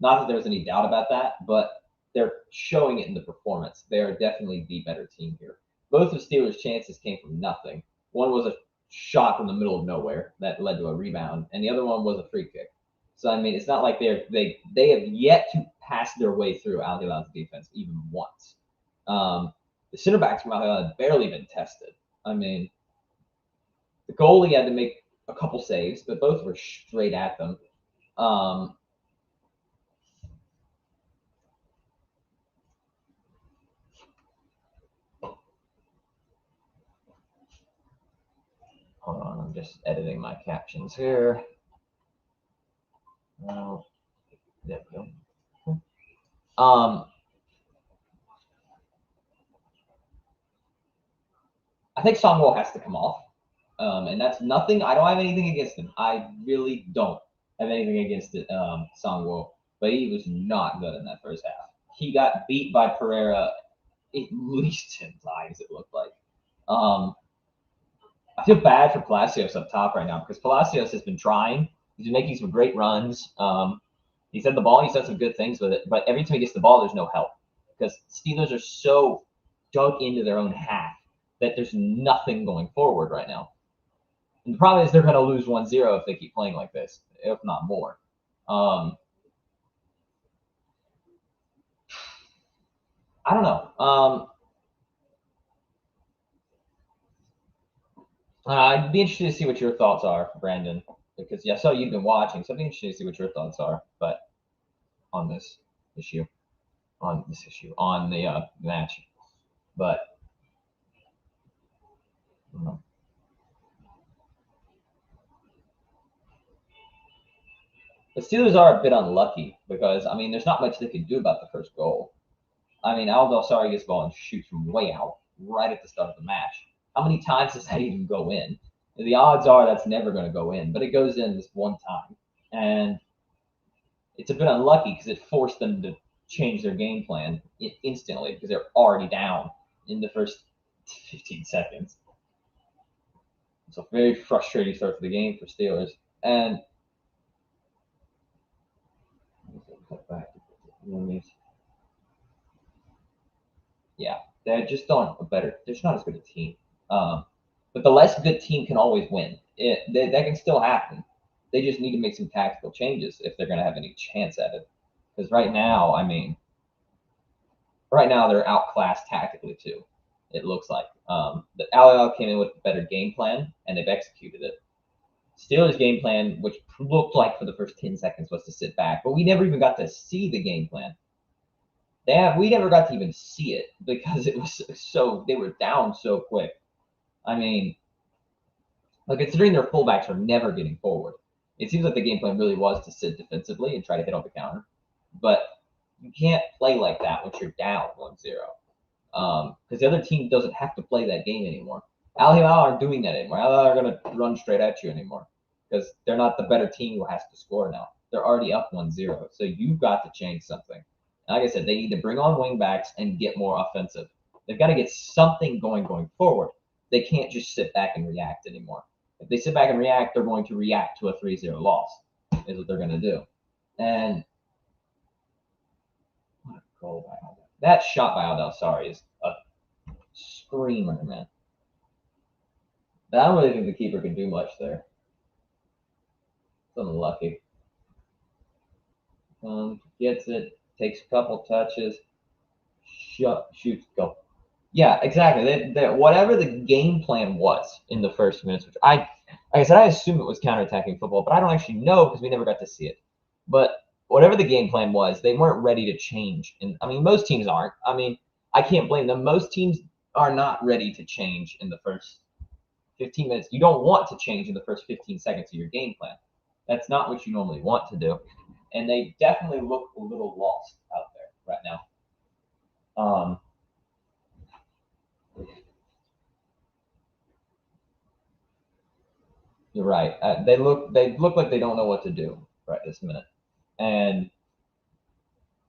that there's any doubt about that, but they're showing it in the performance. They are definitely the better team here. Both of Steelers' chances came from nothing. One was a shot from the middle of nowhere that led to a rebound, and the other one was a free kick. So I mean, it's not like they have yet to passed their way through Al Hilal's defense even once. The center backs from Al Hilal had barely been tested. I mean, the goalie had to make a couple saves, but both were straight at them. Hold on, I'm just editing my captions here. Well, there we go. I think Songwell has to come off. And that's nothing. I don't have anything against him. I really don't have anything against it, Songwell. But he was not good in that first half. He got beat by Pereira at least 10 times, it looked like. I feel bad for Palacios up top right now because Palacios has been trying. He's been making some great runs. He's had the ball. He's done some good things with it. But every time he gets the ball, there's no help because Steelers are so dug into their own half that there's nothing going forward right now. And the problem is they're going to lose 1-0 if they keep playing like this, if not more. I don't know. I'd be interested to see what your thoughts are, Brandon, because I saw you've been watching, so I'd be interested to see what your thoughts are. But on the match, but I don't know. The Steelers are a bit unlucky because, I mean, there's not much they can do about the first goal. I mean, Aldosari gets the ball and shoots from way out right at the start of the match. How many times does that even go in? The odds are that's never going to go in, but it goes in this one time. And it's a bit unlucky because it forced them to change their game plan instantly because they're already down in the first 15 seconds. It's a very frustrating start to the game for Steelers. And yeah, they just don't a better. There's not as good a team. But the less good team can always win. That can still happen. They just need to make some tactical changes if they're going to have any chance at it. Because right now, they're outclassed tactically too. It looks like the Al came in with a better game plan and they've executed it. Steelers' game plan, which looked like for the first 10 seconds, was to sit back, but we never even got to see the game plan. We never got to even see it because it was they were down so quick. I mean, considering their fullbacks are never getting forward, it seems like the game plan really was to sit defensively and try to hit on the counter. But you can't play like that once you're down 1-0. Because the other team doesn't have to play that game anymore. Al Hilal aren't doing that anymore. Al Hilal are going to run straight at you anymore because they're not the better team who has to score now. They're already up 1-0. So you've got to change something. And like I said, they need to bring on wing backs and get more offensive. They've got to get something going forward. They can't just sit back and react anymore. If they sit back and react, they're going to react to a 3-0 loss, is what they're going to do. And what a goal by Aldosari. That shot by Aldosari is a screamer, man. But I don't really think the keeper can do much there. It's unlucky. Gets it, takes a couple touches, shoots, go. Yeah, exactly. Whatever the game plan was in the first minutes, which like I said, I assume it was counterattacking football, but I don't actually know because we never got to see it. But whatever the game plan was, they weren't ready to change. And I mean, most teams aren't. I mean, I can't blame them. Most teams are not ready to change in the first 15 minutes. You don't want to change in the first 15 seconds of your game plan. That's not what you normally want to do. And they definitely look a little lost out there right now. You're right. They look like they don't know what to do right this minute, and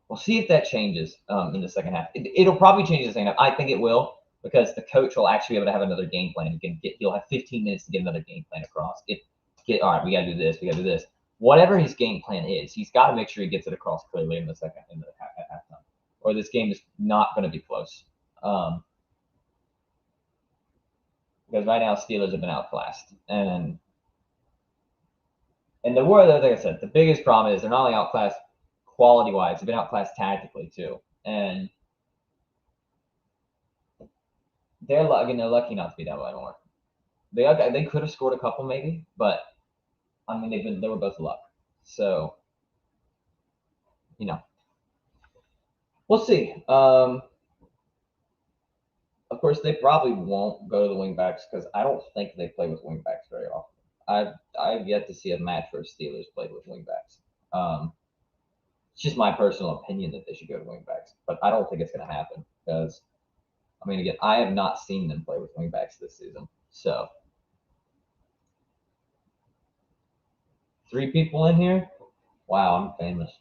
we'll see if that changes in the second half. It'll probably change in the second half. I think it will because the coach will actually be able to have another game plan. He'll have 15 minutes to get another game plan across. All right, we got to do this. We got to do this. Whatever his game plan is, he's got to make sure he gets it across clearly at halftime, or this game is not going to be close. Because right now Steelers have been outclassed, and the word, like I said, the biggest problem is they're not only outclassed quality-wise. They've been outclassed tactically too, and they're lucky not to be down by more. They could have scored a couple maybe, but I mean they were both luck. So we'll see. Of course, they probably won't go to the wingbacks because I don't think they play with wingbacks very often. I've yet to see a match where Steelers played with wingbacks. It's just my personal opinion that they should go to wingbacks, but I don't think it's going to happen because, again, I have not seen them play with wingbacks this season. So 3 people in here. Wow, I'm famous.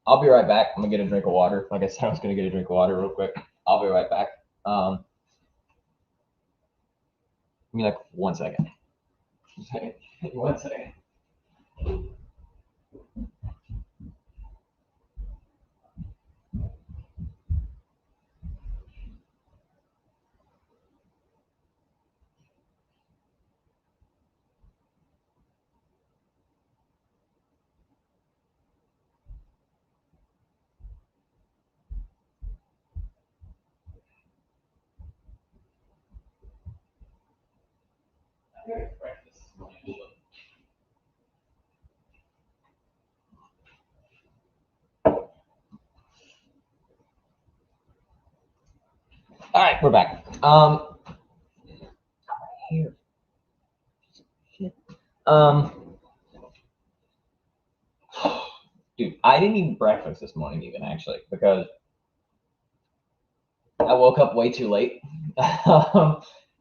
I'll be right back. I'm gonna get a drink of water. Like I said, I was gonna get a drink of water real quick. I'll be right back. Give me like 1 second. 1 second. All right, we're back. Here. Dude, I didn't eat breakfast this morning even actually because I woke up way too late.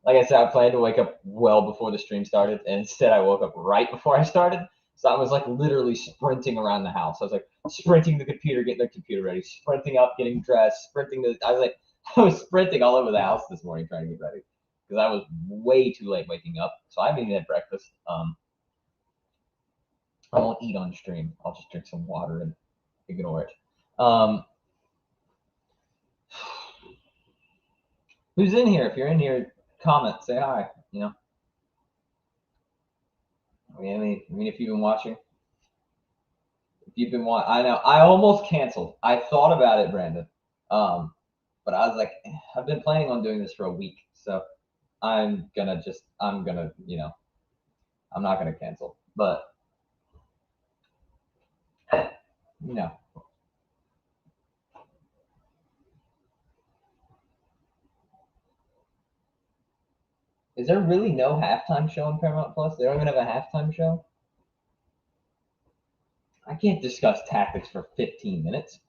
Like I said, I planned to wake up well before the stream started, and instead I woke up right before I started. So I was like literally sprinting around the house. I was like sprinting the computer, getting the computer ready, sprinting up, getting dressed, I was sprinting all over the house this morning trying to get ready because I was way too late waking up. So I haven't even had breakfast. I won't eat on stream. I'll just drink some water and ignore it. Who's in here? If you're in here, comment, say hi. If you've been watching, I know I almost canceled. I thought about it, Brandon, but I was like, I've been planning on doing this for a week, so I'm not gonna cancel, but Is there really no halftime show on Paramount Plus? They don't even have a halftime show? I can't discuss tactics for 15 minutes.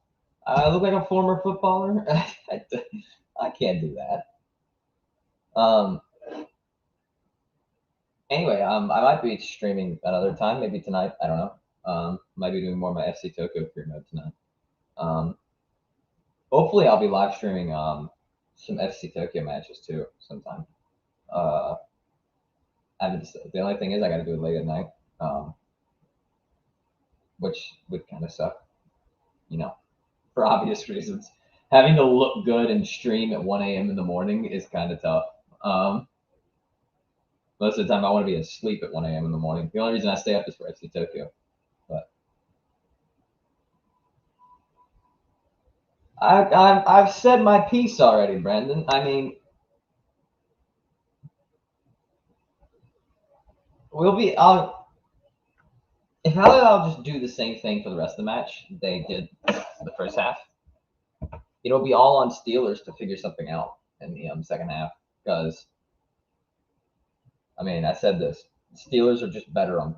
I look like a former footballer. I can't do that. Anyway, I might be streaming another time, maybe tonight. I don't know. Might be doing more of my FC Tokyo career mode tonight. Hopefully, I'll be live streaming some FC Tokyo matches too sometime. I haven't. The only thing is, I got to do it late at night, which would kind of suck, for obvious reasons. Having to look good and stream at 1 a.m. in the morning is kind of tough. Most of the time, I want to be asleep at 1 a.m. in the morning. The only reason I stay up is for FC Tokyo. But I've said my piece already, Brandon. If I'll just do the same thing for the rest of the match they did the first half, it'll be all on Steelers to figure something out in the second half. Because, I said this. Steelers are just better Al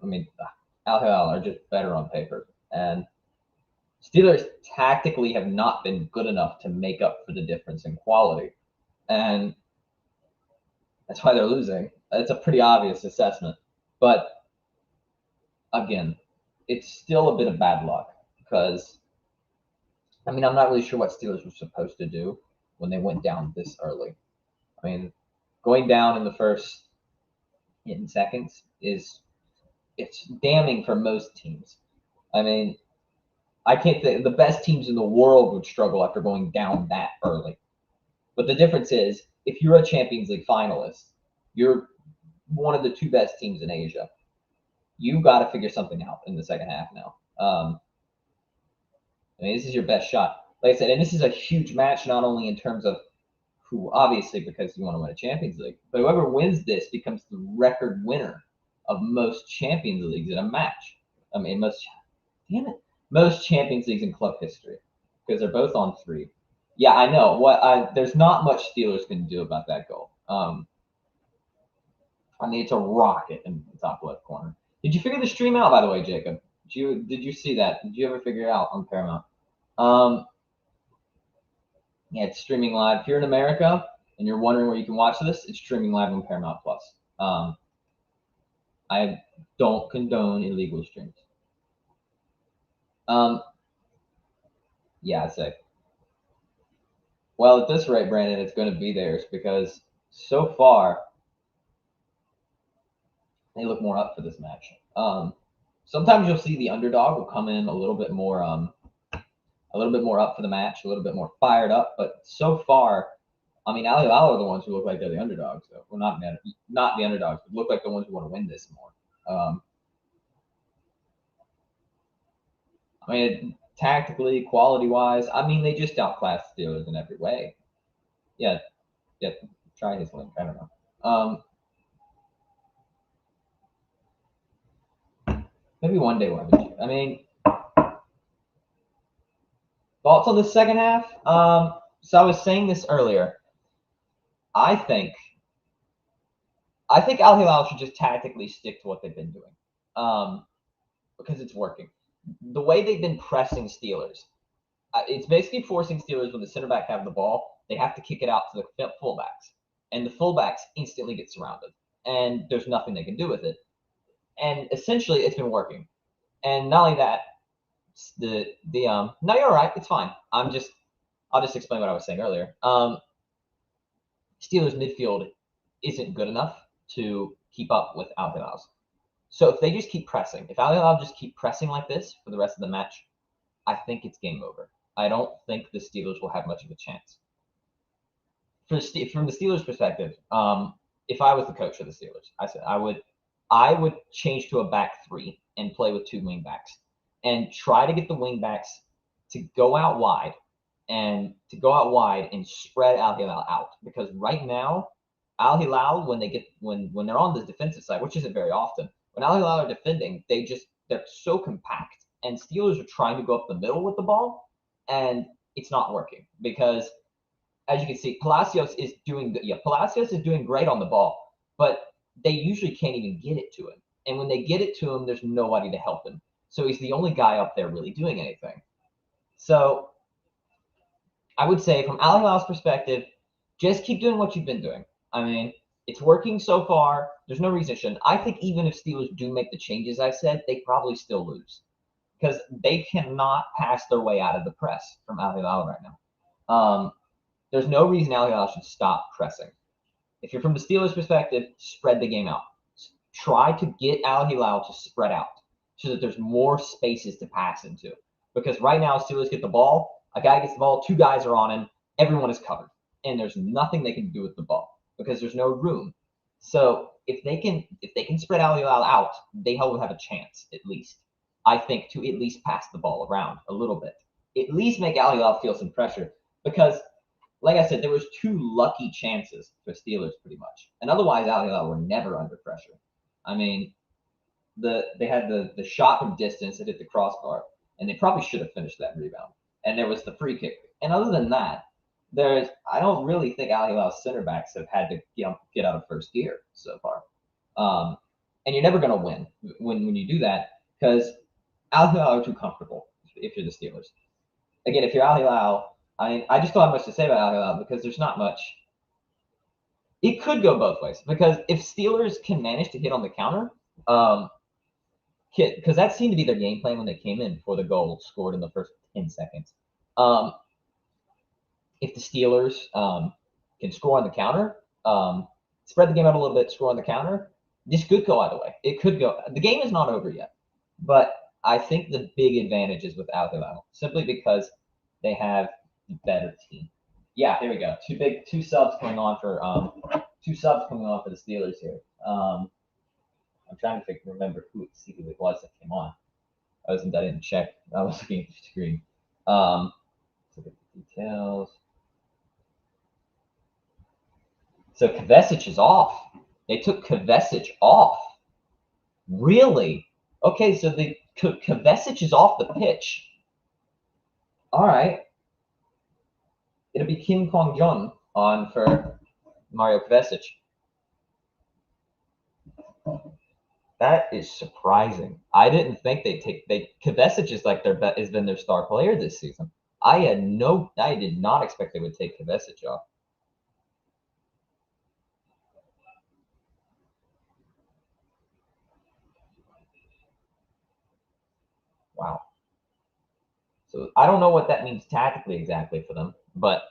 Hilal are just better on paper. And Steelers tactically have not been good enough to make up for the difference in quality. And that's why they're losing. It's a pretty obvious assessment. But again, it's still a bit of bad luck because, I'm not really sure what Steelers were supposed to do when they went down this early. Going down in the first in seconds is it's damning for most teams. I mean, I can't think the best teams in the world would struggle after going down that early. But the difference is if you're a Champions League finalist, you're one of the two best teams in Asia. You got to figure something out in the second half now. I mean, this is your best shot. Like I said, and this is a huge match, not only in terms of who, obviously, because you want to win a Champions League, but whoever wins this becomes the record winner of most Champions Leagues in a match. I mean, most Champions Leagues in club history because they're both on 3. Yeah, I know. There's not much Steelers can do about that goal. I mean, it's a rocket in the top left corner. Did you figure the stream out, by the way, Jacob? Did you see that? Did you ever figure it out on Paramount? Yeah, it's streaming live. If you're in America and you're wondering where you can watch this, it's streaming live on Paramount Plus. I don't condone illegal streams. Yeah, I'd say. Well, at this rate, Brandon, it's going to be theirs because so far they look more up for this match. Sometimes you'll see the underdog will come in a little bit more up for the match, a little bit more fired up. But so far, I mean, Al Hilal are the ones who look like they're the underdogs. So, well, not the underdogs, but look like the ones who want to win this more. I mean, tactically, quality-wise, I mean, they just outclassed the Steelers in every way. Yeah, try his link. I don't know. Maybe one day we'll have it. I mean, thoughts on the second half? So I was saying this earlier. I think Al Hilal should just tactically stick to what they've been doing, because it's working. The way they've been pressing Steelers, it's basically forcing Steelers when the center back have the ball, they have to kick it out to the fullbacks, and the fullbacks instantly get surrounded, and there's nothing they can do with it. And essentially, it's been working. And not only that, no, you're all right. It's fine. I'll just explain what I was saying earlier. Steelers midfield isn't good enough to keep up with Al Hilal's. So if they just keep pressing, if Al Hilal just keep pressing like this for the rest of the match, I think it's game over. I don't think the Steelers will have much of a chance. From the Steelers' perspective, if I was the coach of the Steelers, I said I would change to a back 3 and play with 2 wing backs and try to get the wing backs to go out wide and spread Al Hilal out, because right now Al Hilal, when they're on the defensive side, which isn't very often, when Al Hilal are defending, they're so compact, and Steelers are trying to go up the middle with the ball, and it's not working because, as you can see, Palacios is doing great on the ball, but they usually can't even get it to him. And when they get it to him, there's nobody to help him. So he's the only guy up there really doing anything. So I would say, from Al Hilal's perspective, just keep doing what you've been doing. I mean, it's working so far. There's no reason it shouldn't. I think even if Steelers do make the changes I said, they probably still lose because they cannot pass their way out of the press from Al Hilal right now. There's no reason Al Hilal should stop pressing. If you're from the Steelers' perspective, spread the game out. Try to get Al Hilal to spread out so that there's more spaces to pass into. Because right now, Steelers get the ball, a guy gets the ball, 2 guys are on him, everyone is covered, and there's nothing they can do with the ball because there's no room. So if they can spread Al Hilal out, they will have a chance, at least, I think, to at least pass the ball around a little bit. At least make Al Hilal feel some pressure, because like I said, there was 2 lucky chances for Steelers pretty much. And otherwise, Al Hilal were never under pressure. I mean, they had the shot from distance that hit the crossbar, and they probably should have finished that rebound. And there was the free kick. And other than that, I don't really think Al Hilal's center backs have had to get out of first gear so far. And you're never going to win when you do that, because Al Hilal are too comfortable if you're the Steelers. Again, if you're Al Hilal, I just don't have much to say about Al Hilal because there's not much. It could go both ways, because if Steelers can manage to hit on the counter, because that seemed to be their game plan when they came in before the goal scored in the first 10 seconds. If the Steelers can score on the counter, spread the game out a little bit, score on the counter, This could go either way. It could go. The game is not over yet, but I think the big advantage is with Al Hilal simply because they have the better team. Yeah, here we go. Two subs coming on for the Steelers here. I'm trying to remember see who it was that came on. I didn't check. I was looking at the screen. Let's look at the details. So Kovacic is off. They took Kovacic off. Really? Okay, so Kovacic is off the pitch. All right. It'll be Kim Kwang Jung on for Mario Kovacic. That is surprising. I didn't think Kovacic is like has been their star player this season. I did not expect they would take Kovacic off. Wow. So I don't know what that means tactically exactly for them, but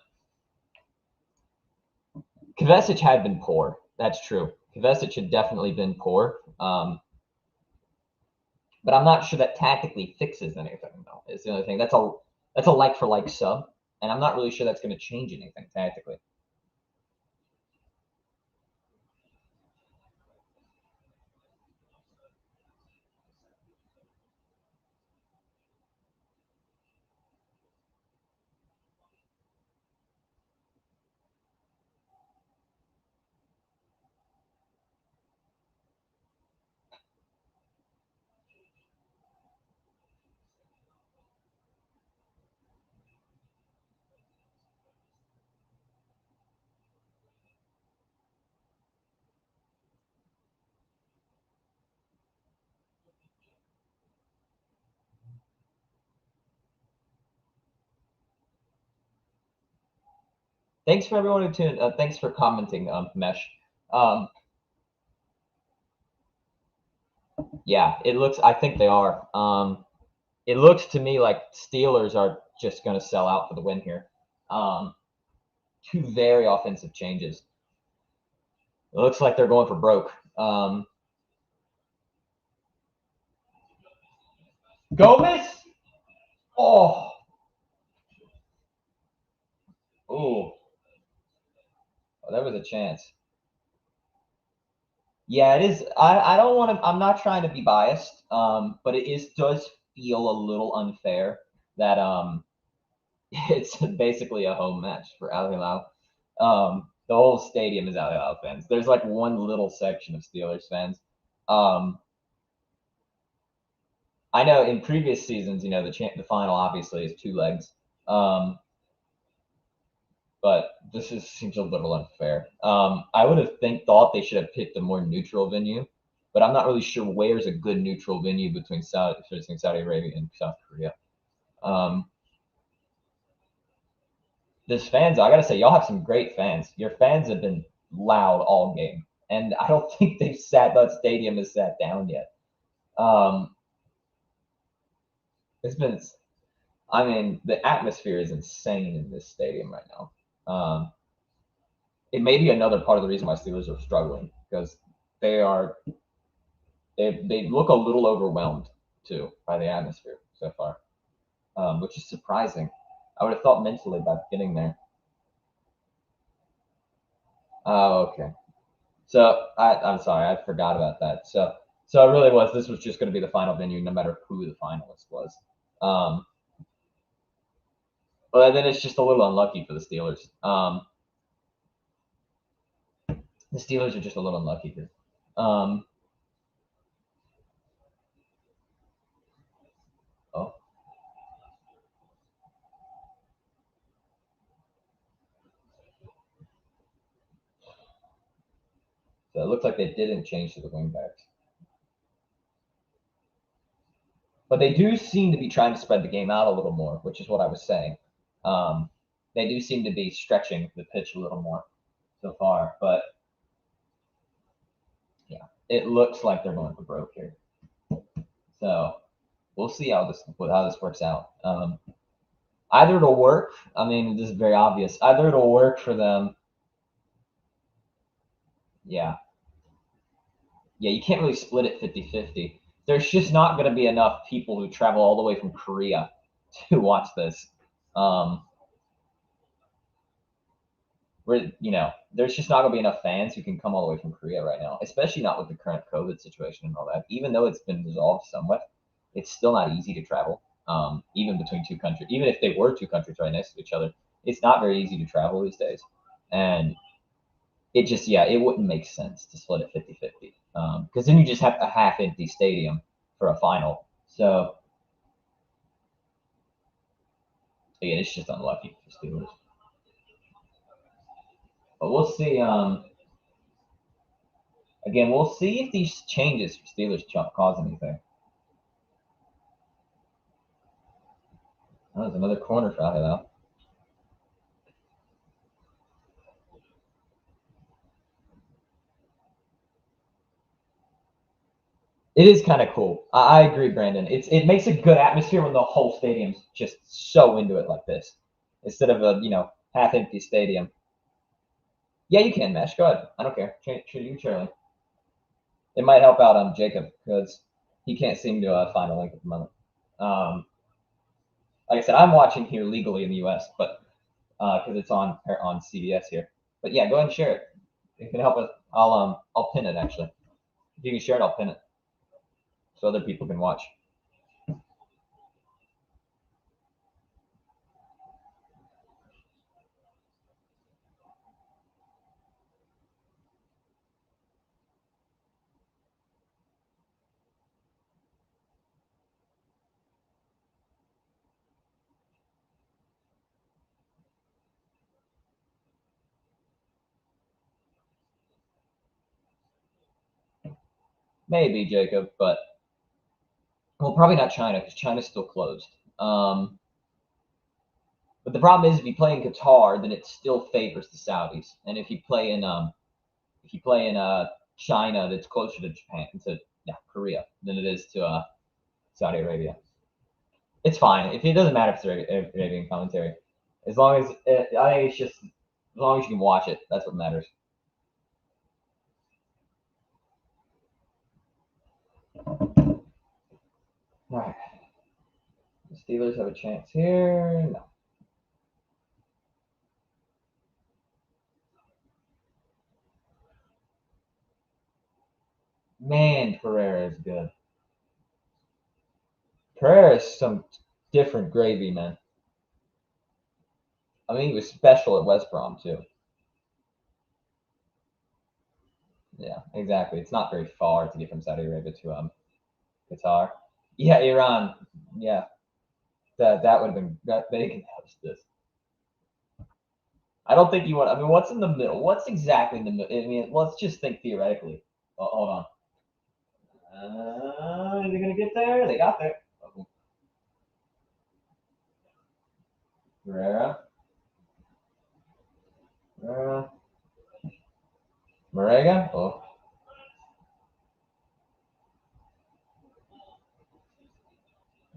Kovacic had been poor. That's true. Kovacic had definitely been poor. But I'm not sure that tactically fixes anything, though. It's the only thing. That's a like for like sub, and I'm not really sure that's going to change anything tactically. Thanks for everyone who tuned. Thanks for commenting, Mesh. Um, yeah, it looks. I think they are. It looks to me like Steelers are just going to sell out for the win here. Two very offensive changes. It looks like they're going for broke. Gomez. Oh. Oh. That was a chance. Yeah, it is. I don't want to. I'm not trying to be biased. But does feel a little unfair that it's basically a home match for Al Hilal. The whole stadium is Al Hilal fans. There's like one little section of Steelers fans. I know in previous seasons, the final obviously is two legs. But seems a little unfair. I would have thought they should have picked a more neutral venue, but I'm not really sure where's a good neutral venue between Saudi Arabia and South Korea. This fans, I gotta say, y'all have some great fans. Your fans have been loud all game, and I don't think that stadium has sat down yet. It's been, I mean, the atmosphere is insane in this stadium right now. It may be another part of the reason why Steelers are struggling because they look a little overwhelmed too by the atmosphere so far, which is surprising. I would have thought mentally by getting there. Oh, okay. So I'm sorry, I forgot about that. So it really was. This was just going to be the final venue, no matter who the finalist was. But then it's just a little unlucky for the Steelers. The Steelers are just a little unlucky here. Oh. So it looks like they didn't change to the wingbacks. But they do seem to be trying to spread the game out a little more, which is what I was saying. They do seem to be stretching the pitch a little more so far. But yeah, it looks like they're going for broke here. So we'll see how this works out. Either it'll work. I mean, this is very obvious. Either it'll work for them. Yeah. Yeah, you can't really split it 50-50. There's just not going to be enough people who travel all the way from Korea to watch this. Where there's just not going to be enough fans who can come all the way from Korea right now, especially not with the current COVID situation and all that. Even though it's been resolved somewhat, it's still not easy to travel. Even between two countries, even if they were two countries right next to each other, it's not very easy to travel these days. And it wouldn't make sense to split it 50-50. Because then you just have a half empty stadium for a final. So again, it's just unlucky for Steelers. But we'll see. Again, we'll see if these changes for Steelers cause anything. Oh, there's another corner for Al. It is kind of cool. I agree, Brandon. It makes a good atmosphere when the whole stadium's just so into it like this, instead of a half empty stadium. Yeah, you can mesh. Go ahead. I don't care. You, Charlie. It might help out Jacob because he can't seem to find a link at the moment. Like I said, I'm watching here legally in the U.S., but because it's on CBS here. But yeah, go ahead and share it. It can help us. I'll pin it actually. If you can share it, I'll pin it so other people can watch. Maybe Jacob, but probably not China because China's still closed. But the problem is if you play in Qatar, then it still favors the Saudis, and if you play in China, that's closer to Japan Korea than it is to Saudi Arabia. It's fine. If it doesn't matter if it's Arabian commentary, as long as I think it's just as long as you can watch it, that's what matters. All right. The Steelers have a chance here. No. Man, Pereira is good. Pereira is some different gravy, man. I mean, he was special at West Brom too. Yeah, exactly. It's not very far to get from Saudi Arabia to Qatar. Yeah, Iran. Yeah, that would have been that they can host this. I don't think you want. I mean, what's in the middle? What's exactly in the middle? I mean, let's just think theoretically. Oh, hold on. Is they gonna get there? They got there. Pereira. Pereira. Marega. Oh,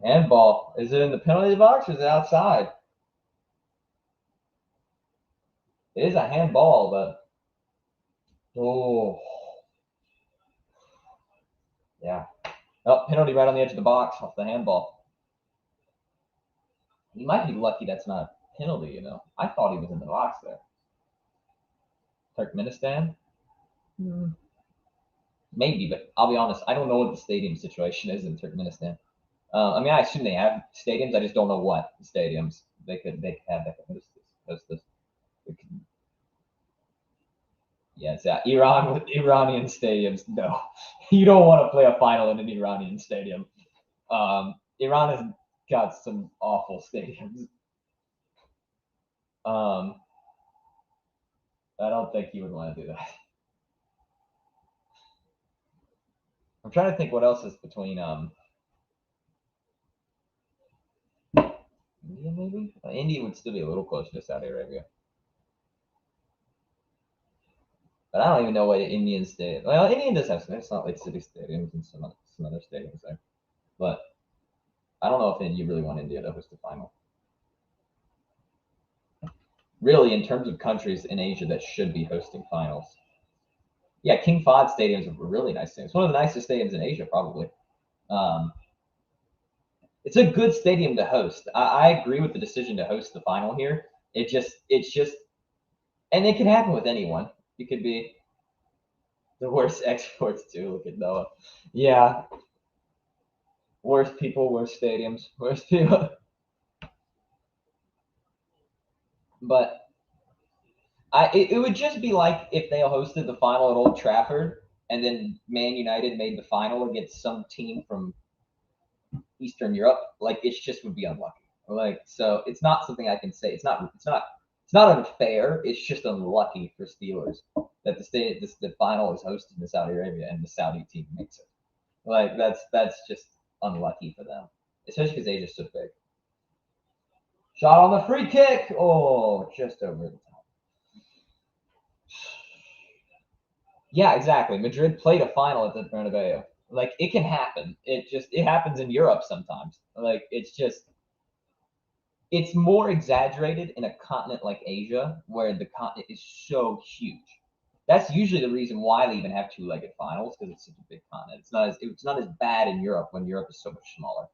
handball. Is it in the penalty box or is it outside? It is a handball, but oh, yeah. Oh, penalty right on the edge of the box off the handball. He might be lucky that's not a penalty. I thought he was in the box there. Turkmenistan. Maybe, but I'll be honest, I don't know what the stadium situation is in Turkmenistan. I mean, I assume they have stadiums. I just don't know what stadiums they could have that could host this. Yes, yeah, Iran with Iranian stadiums. No, you don't want to play a final in an Iranian stadium. Iran has got some awful stadiums. Um, I don't think you would want to do that. I'm trying to think what else is between India maybe. India would still be a little closer to Saudi Arabia, but I don't even know what Indian stadium. Well, Indian does have some. It's not like city stadiums and some other stadiums there, but I don't know if you really want India to host the final. Really, in terms of countries in Asia that should be hosting finals, Yeah, King Fahd stadiums are really nice things. One of the nicest stadiums in Asia, probably. It's a good stadium to host. I agree with the decision to host the final here. It's just, and it can happen with anyone. It could be the worst exports too. Look at Noah. Yeah, worst people, worst stadiums, worst people. But it would just be like if they hosted the final at Old Trafford and then Man United made the final against some team from Eastern Europe. Like it just would be unlucky. Like so, it's not something I can say. It's not unfair. It's just unlucky for Steelers that the final is hosted in Saudi Arabia and the Saudi team makes it. Like that's just unlucky for them, especially because Asia's so big. Shot on the free kick. Oh, just over the top. Yeah, exactly. Madrid played a final at the Bernabeu. Like it can happen. It happens in Europe sometimes. Like it's more exaggerated in a continent like Asia where the continent is so huge. That's usually the reason why they even have two-legged finals because it's such a big continent. It's not as bad in Europe when Europe is so much smaller,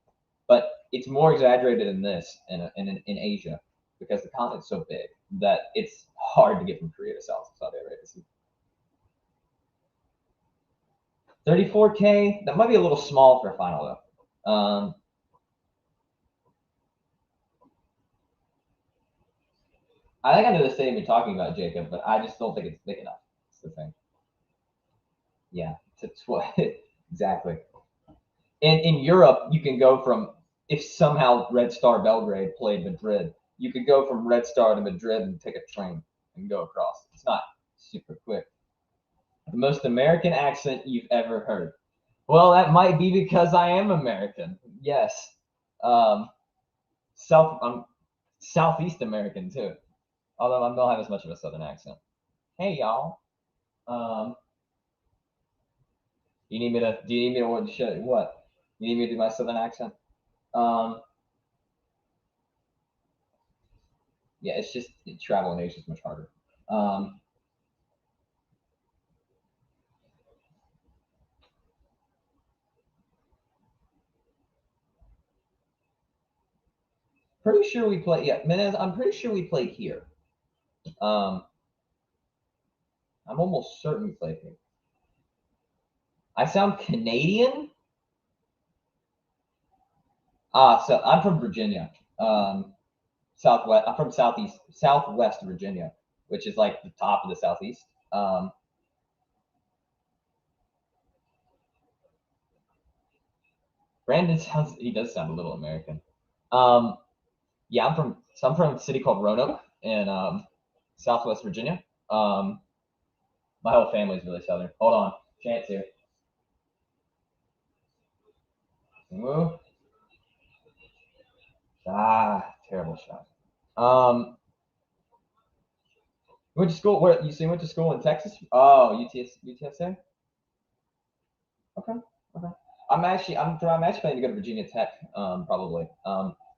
but it's more exaggerated in this in Asia because the continent's so big that it's hard to get from Korea to Saudi Arabia. 34K, that might be a little small for a final though. I think I know the stadium you're talking about, Jacob, but I just don't think it's big enough. That's the thing. Yeah, it's what exactly. In Europe, you can go from if somehow Red Star Belgrade played Madrid, you could go from Red Star to Madrid and take a train and go across. It's not super quick. The most American accent you've ever heard. Well, that might be because I am American. Yes. Um, I'm Southeast American too. Although I don't have as much of a Southern accent. Hey y'all. Um, you need me to? Do you need me to what? You need me to do my Southern accent? Um, yeah, it's just travel in Asia is much harder. Um, pretty sure we played. Yeah, Menez, I'm pretty sure we played here. Um, I'm almost certain we played here. I sound Canadian. So I'm from Virginia. Southwest. I'm from Southwest Virginia, which is like the top of the Southeast. Brandon sounds. He does sound a little American. Um, yeah, I'm from a city called Roanoke in Southwest Virginia. Um, my whole family is really southern. Hold on, chance here. Move. Terrible shot. Um, you went to school. Where you went to school in Texas? Oh, UTSA. Okay. Okay. I'm actually planning to go to Virginia Tech. Probably.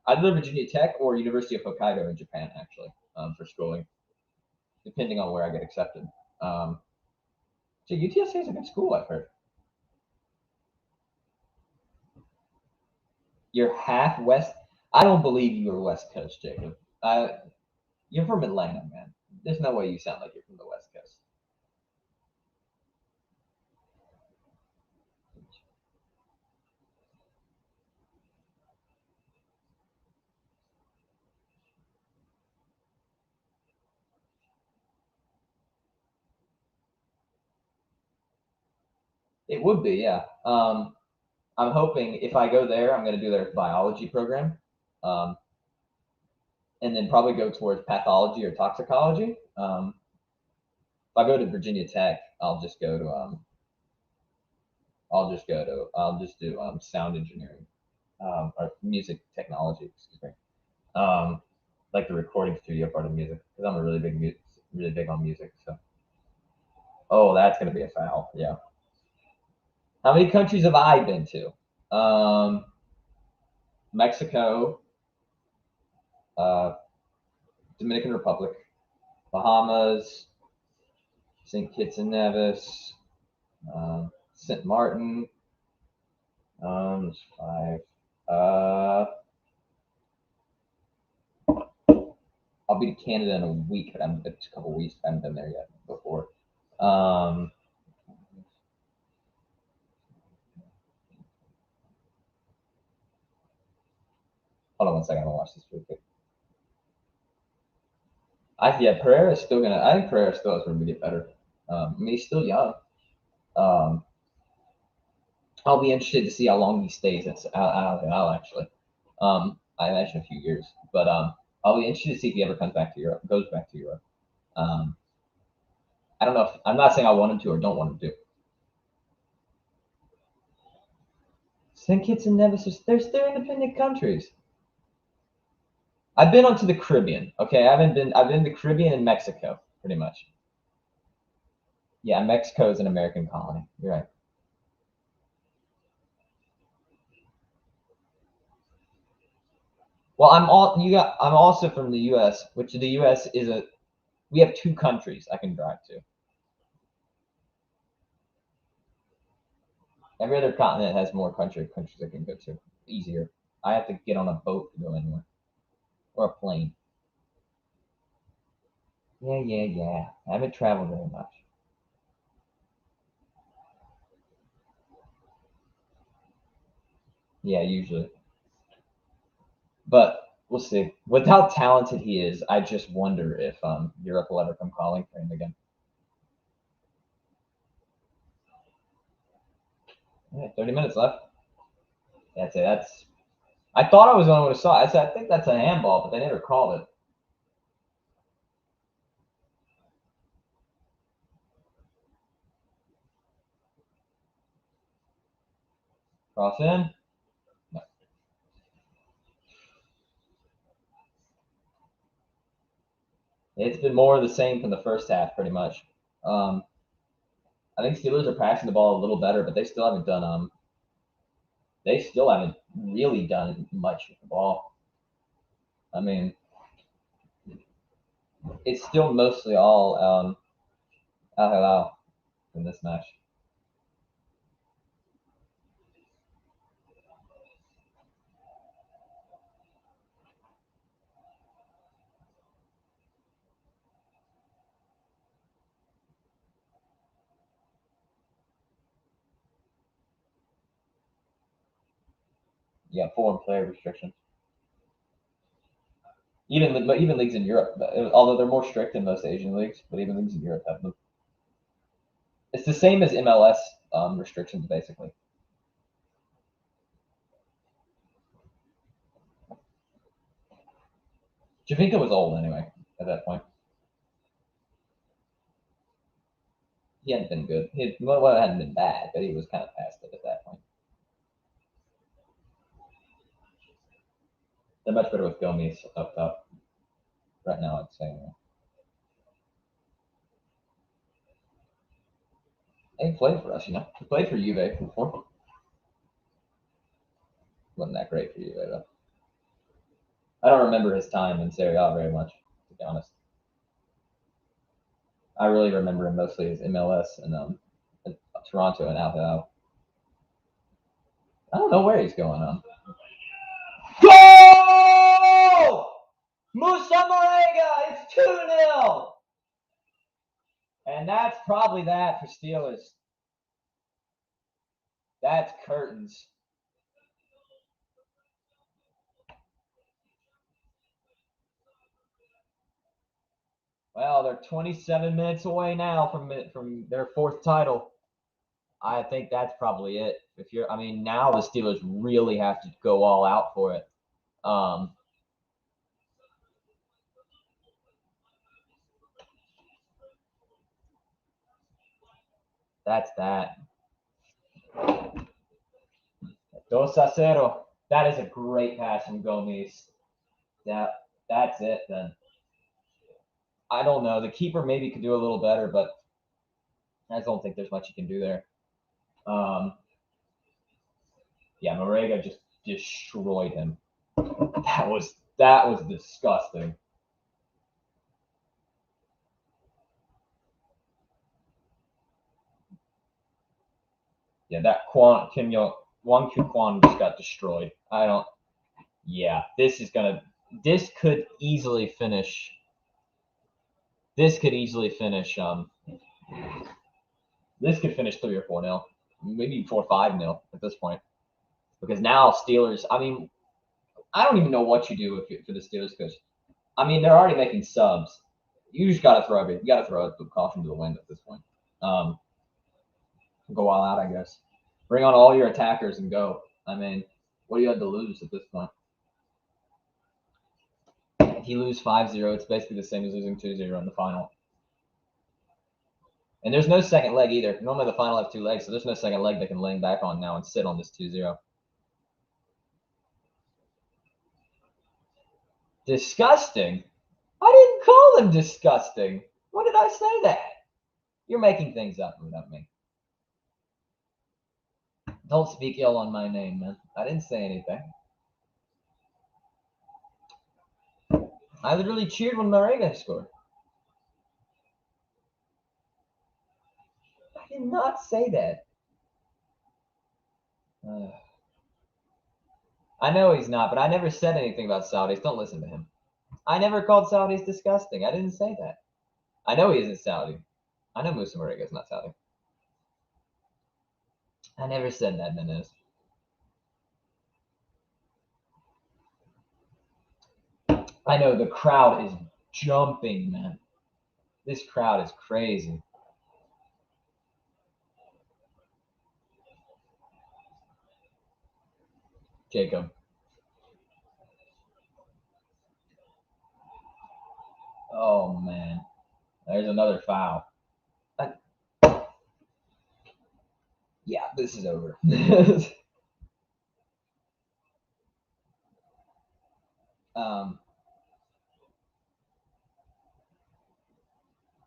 Either Virginia Tech or University of Hokkaido in Japan, actually, for schooling, depending on where I get accepted. So UTSA is a good school, I've heard. You're half West. I don't believe you were West Coast, Jacob. You're from Atlanta, man. There's no way you sound like you're from the West Coast. It would be, yeah. I'm hoping if I go there, I'm going to do their biology program, um, and then probably go towards pathology or toxicology. If I go to Virginia Tech, I'll just do sound engineering or music technology. Excuse me. Um, like the recording studio part of music because I'm a really big on music. So, oh, that's gonna be a foul. Yeah. How many countries have I been to? Mexico, uh, Dominican Republic, Bahamas, St. Kitts and Nevis. St. Martin. 5. I'll be to Canada in a week, but it's a couple weeks. I haven't been there yet before. Hold on one second. I'm gonna watch this real quick. Pereira's still gonna. I think Pereira still has room to get better. I mean, he's still young. I'll be interested to see how long he stays at Al actually. I imagine a few years, but I'll be interested to see if he ever comes back to Europe, goes back to Europe. I don't know. I'm not saying I want him to or don't want him to. St. Kitts and Nevis, they're independent countries. I've been onto the Caribbean. Okay, I've been to Caribbean and Mexico, pretty much. Yeah, Mexico is an American colony. You're right. Well, I'm also from the U.S., which the U.S. we have 2 countries I can drive to. Every other continent has more countries I can go to. Easier. I have to get on a boat to go anywhere, or a plane. Yeah. I haven't traveled very much. Yeah, usually. But we'll see. With how talented he is, I just wonder if Europe will ever come calling for him again. Yeah, 30 minutes left. That's it. I thought I was the only one who saw it. I think that's a handball, but they never called it. Cross in. No. It's been more of the same from the first half, pretty much. I think Steelers are passing the ball a little better, but they still haven't done they still haven't really done much with the ball. I mean, it's still mostly all Al Hilal in this match. Yeah, foreign player restrictions. Even leagues in Europe, although they're more strict in most Asian leagues, but even leagues in Europe have them. It's the same as MLS restrictions, basically. Javinko was old anyway at that point. He hadn't been good. Well, it hadn't been bad, but he was kind of past it at that point. They're much better with Gomez up top right now. I'd say. He played for us, you know. He played for Juve before. Wasn't that great for Juve though. I don't remember his time in Serie A very much, to be honest. I really remember him mostly as MLS and Toronto and Al. I don't know where he's going on. Goal! Musa Marega, it's 2-0. And that's probably that for Steelers. That's curtains. Well, they're 27 minutes away now from their 4th title. I think that's probably it. Now the Steelers really have to go all out for it. That's that. 2-0. That is a great pass from Gomez. That's it then. I don't know. The keeper maybe could do a little better, but I don't think there's much you can do there. Yeah, Marega just destroyed him. That was disgusting. Yeah, that Juan Q just got destroyed. I don't. Yeah, this is gonna. This could easily finish. This could easily finish. This could finish 3 or 4-0, maybe 4-5-0 at this point. Because now Steelers. I mean, I don't even know what you do for the Steelers because I mean they're already making subs. You just got to throw everything. You got to throw the caution to the wind at this point. Go all out, I guess. Bring on all your attackers and go. I mean, what do you have to lose at this point? If you lose 5-0, it's basically the same as losing 2-0 in the final. And there's no second leg either. Normally the final have 2 legs, so there's no second leg they can lay back on now and sit on this 2-0. Disgusting? I didn't call them disgusting. When did I say that? You're making things up without me. Don't speak ill on my name, man. I didn't say anything. I literally cheered when Marega scored. I did not say that. I know he's not, but I never said anything about Saudis. Don't listen to him. I never called Saudis disgusting. I didn't say that. I know he isn't Saudi. I know Musa Marega is not Saudi. I never said that, Menez. I know the crowd is jumping, man. This crowd is crazy. Jacob. Oh, man. There's another foul. Yeah, this is over.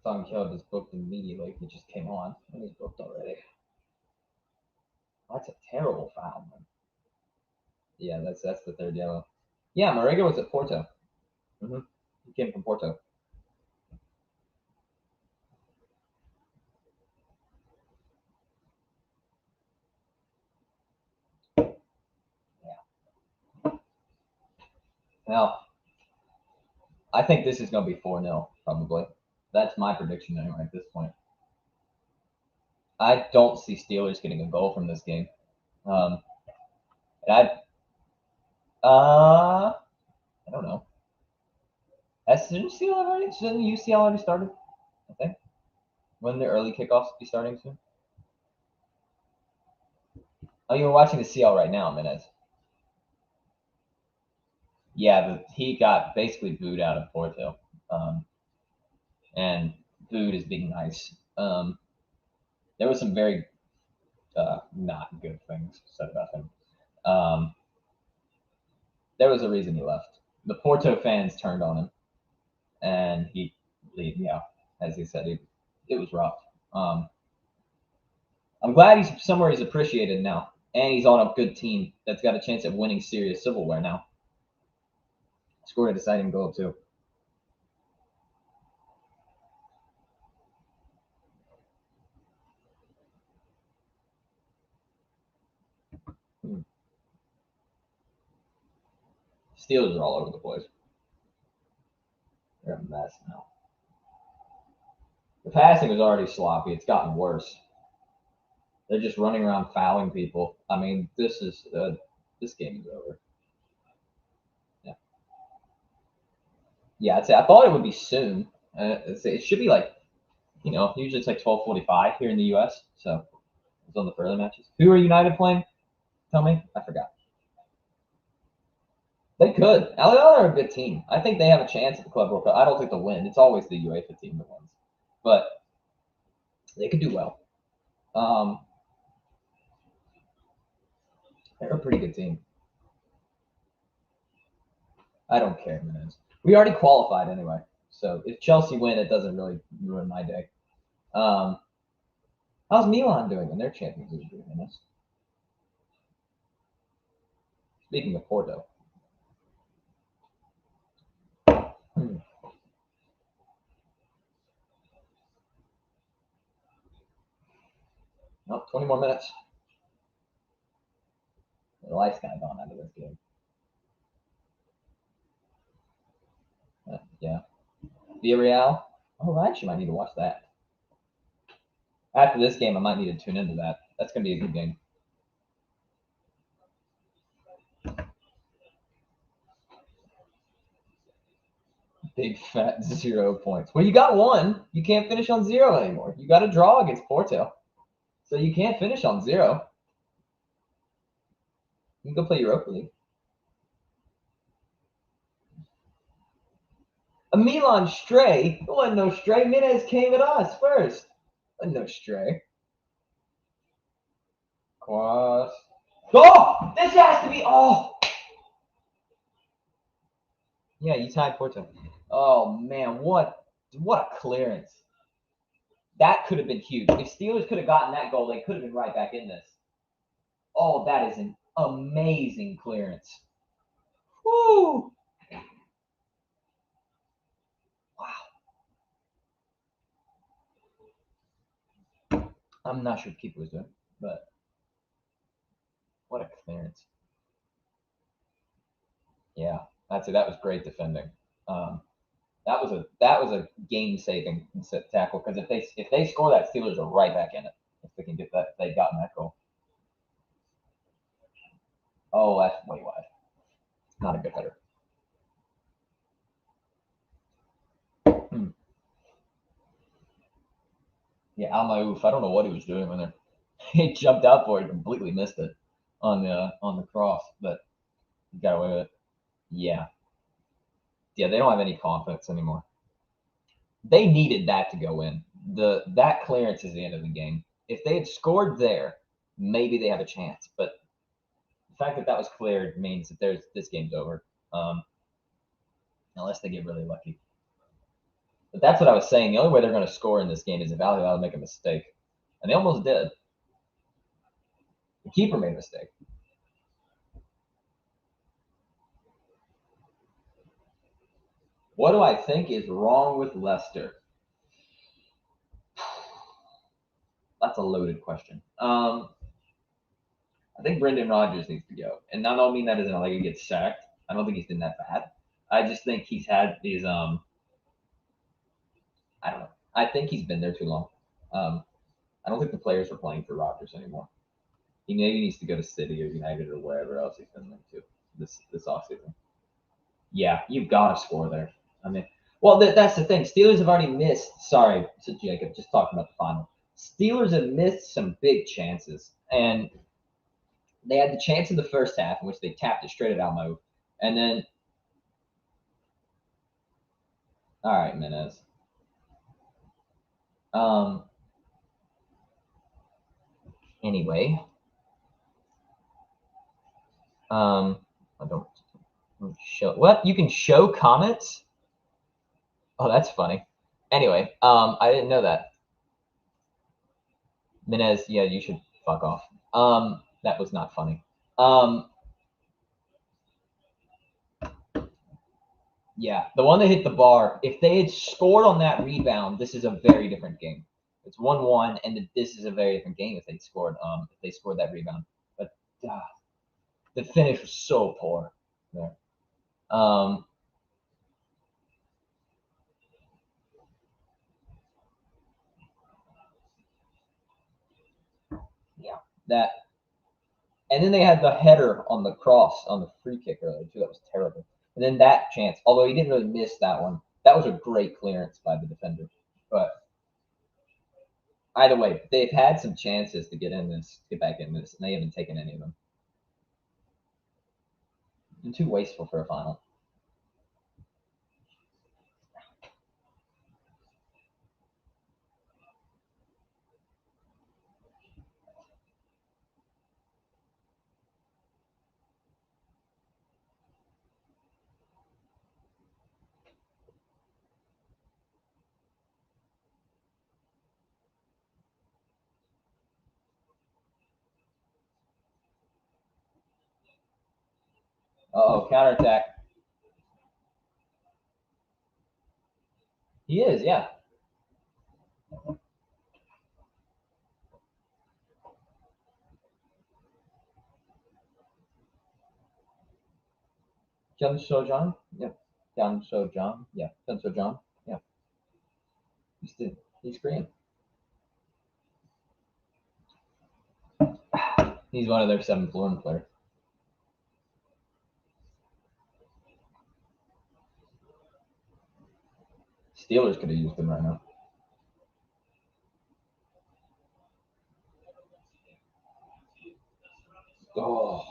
Song Kill just booked immediately. He just came on and he's booked already. That's a terrible foul, man. Yeah, that's the 3rd yellow. Yeah, Marega was at Porto. Mm-hmm. He came from Porto. Yeah. Well, I think this is going to be 4-0, probably. That's my prediction anyway at this point. I don't see Steelers getting a goal from this game. I don't know. Shouldn't UCL already started? I think. When the early kickoffs be starting soon? Oh, you're watching the CL right now, Menez. Yeah, he got basically booed out of Porto. And booed is being nice. There was some very not good things said about him. There was a reason he left. The Porto fans turned on him, and as he said, it was rough. I'm glad he's somewhere he's appreciated now, and he's on a good team that's got a chance at winning serious silverware now. Scored a deciding goal too. Steelers are all over the place. They're a mess now. The passing was already sloppy. It's gotten worse. They're just running around fouling people. I mean, this game is over. Yeah, yeah. I thought it would be soon. It should be like, usually it's like 12:45 here in the U.S. So it's on the further matches. Who are United playing? Tell me. I forgot. They could. Al Hilal are a good team. I think they have a chance at the Club World Cup. I don't think they'll win. It's always the UEFA team that wins, but they could do well. They're a pretty good team. I don't care, man. We already qualified anyway, so if Chelsea win, it doesn't really ruin my day. How's Milan doing in their Champions League? Speaking of Porto. Nope, 20 more minutes. The life's kind of gone out of this game. Yeah. Villarreal. Oh, I actually might need to watch that. After this game, I might need to tune into that. That's going to be a good game. Big fat 0 points. Well, you got one. You can't finish on 0 anymore. You got a draw against Porto. So you can't finish on 0. You can go play Europa League. A Milan stray? It wasn't no stray. Minez came at us first. It wasn't no stray. Cross. Oh! This has to be. Oh! Yeah, you tied Porto. Oh, man. What a clearance. That could have been huge. If Steelers could have gotten that goal, they could have been right back in this. Oh, that is an amazing clearance. Woo! Wow. I'm not sure what the keeper was doing, but what a clearance. Yeah, that's it. That was great defending. That was a game-saving tackle because if they score that, Steelers are right back in it. If they can get that, they've gotten that goal. Oh, that's way wide. Not a good header. Yeah, Almaouf. I don't know what he was doing when he jumped out for it, completely missed it on the cross, but he got away with it. Yeah, they don't have any confidence anymore. They needed that to go in. That clearance is the end of the game. If they had scored there, maybe they have a chance. But the fact that that was cleared means that this game's over, unless they get really lucky. But that's what I was saying. The only way they're going to score in this game is if Al make a mistake, and they almost did. The keeper made a mistake. What do I think is wrong with Leicester? That's a loaded question. I think Brendan Rodgers needs to go, and I don't mean that as in like he gets sacked. I don't think he's been that bad. I just think he's had these. I don't know. I think he's been there too long. I don't think the players are playing for Rodgers anymore. He maybe needs to go to City or United or wherever else he's been linked to this offseason. Yeah, you've got to score there. I mean, well, that's the thing. Steelers have already missed. Sorry, so Jacob, just talking about the final. Steelers have missed some big chances, and they had the chance in the first half in which they tapped it straight at Almo, and then, all right, Menez. Anyway, I don't show what you can show comments. Oh, that's funny. Anyway, I didn't know that. Menez, yeah, you should fuck off. That was not funny. Yeah, the one that hit the bar. If they had scored on that rebound, this is a very different game. It's 1-1, and this is a very different game if they scored. If they scored that rebound, but the finish was so poor there. Yeah, that. And then they had the header on the cross on the free kick earlier too. That was terrible. And then that chance, although he didn't really miss that one, that was a great clearance by the defender. But either way, they've had some chances to get back in this, and they haven't taken any of them. They're too wasteful for a final. Oh, counterattack. He is, yeah. Hyun Sojong. Yeah. Hyun Sojong. Yeah. Hyun Sojong. Yeah. He's Korean. He's one of their 7th floor players. Steelers could have used him right now. Oh.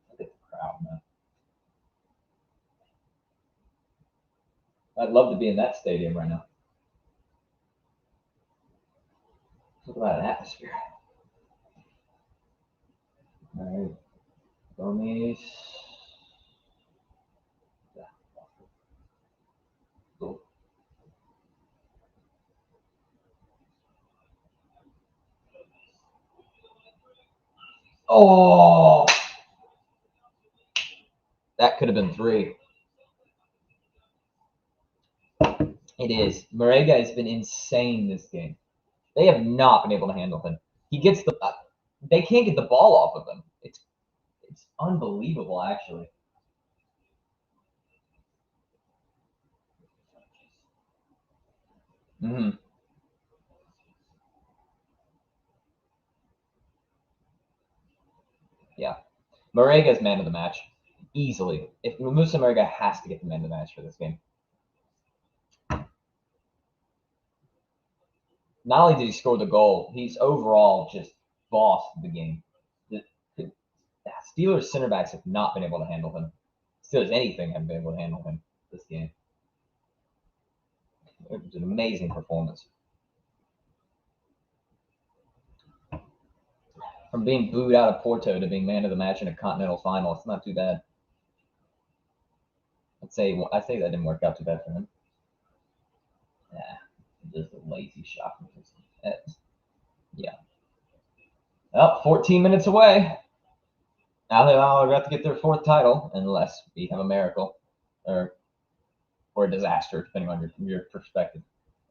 Look at the crowd, man. I'd love to be in that stadium right now. Look at that atmosphere. All right. Gomez. Cool. Oh, that could have been 3. It is. Marega has been insane this game. They have not been able to handle him. He gets the. They can't get the ball off of him. It's unbelievable, actually. Mm-hmm. Yeah. Morega's man of the match. Easily. If Musa Morega has to get the man of the match for this game. Not only did he score the goal, he's overall just bossed the game. The Steelers center backs have not been able to handle him. Steelers anything haven't been able to handle him this game. It was an amazing performance. From being booed out of Porto to being man of the match in a continental final, it's not too bad. I'd say that didn't work out too bad for him. Yeah, just a lazy shot from his head. Yeah. Well, 14 minutes away. Al Hilal are about to get their 4th title, unless we have a miracle or a disaster, depending on your perspective.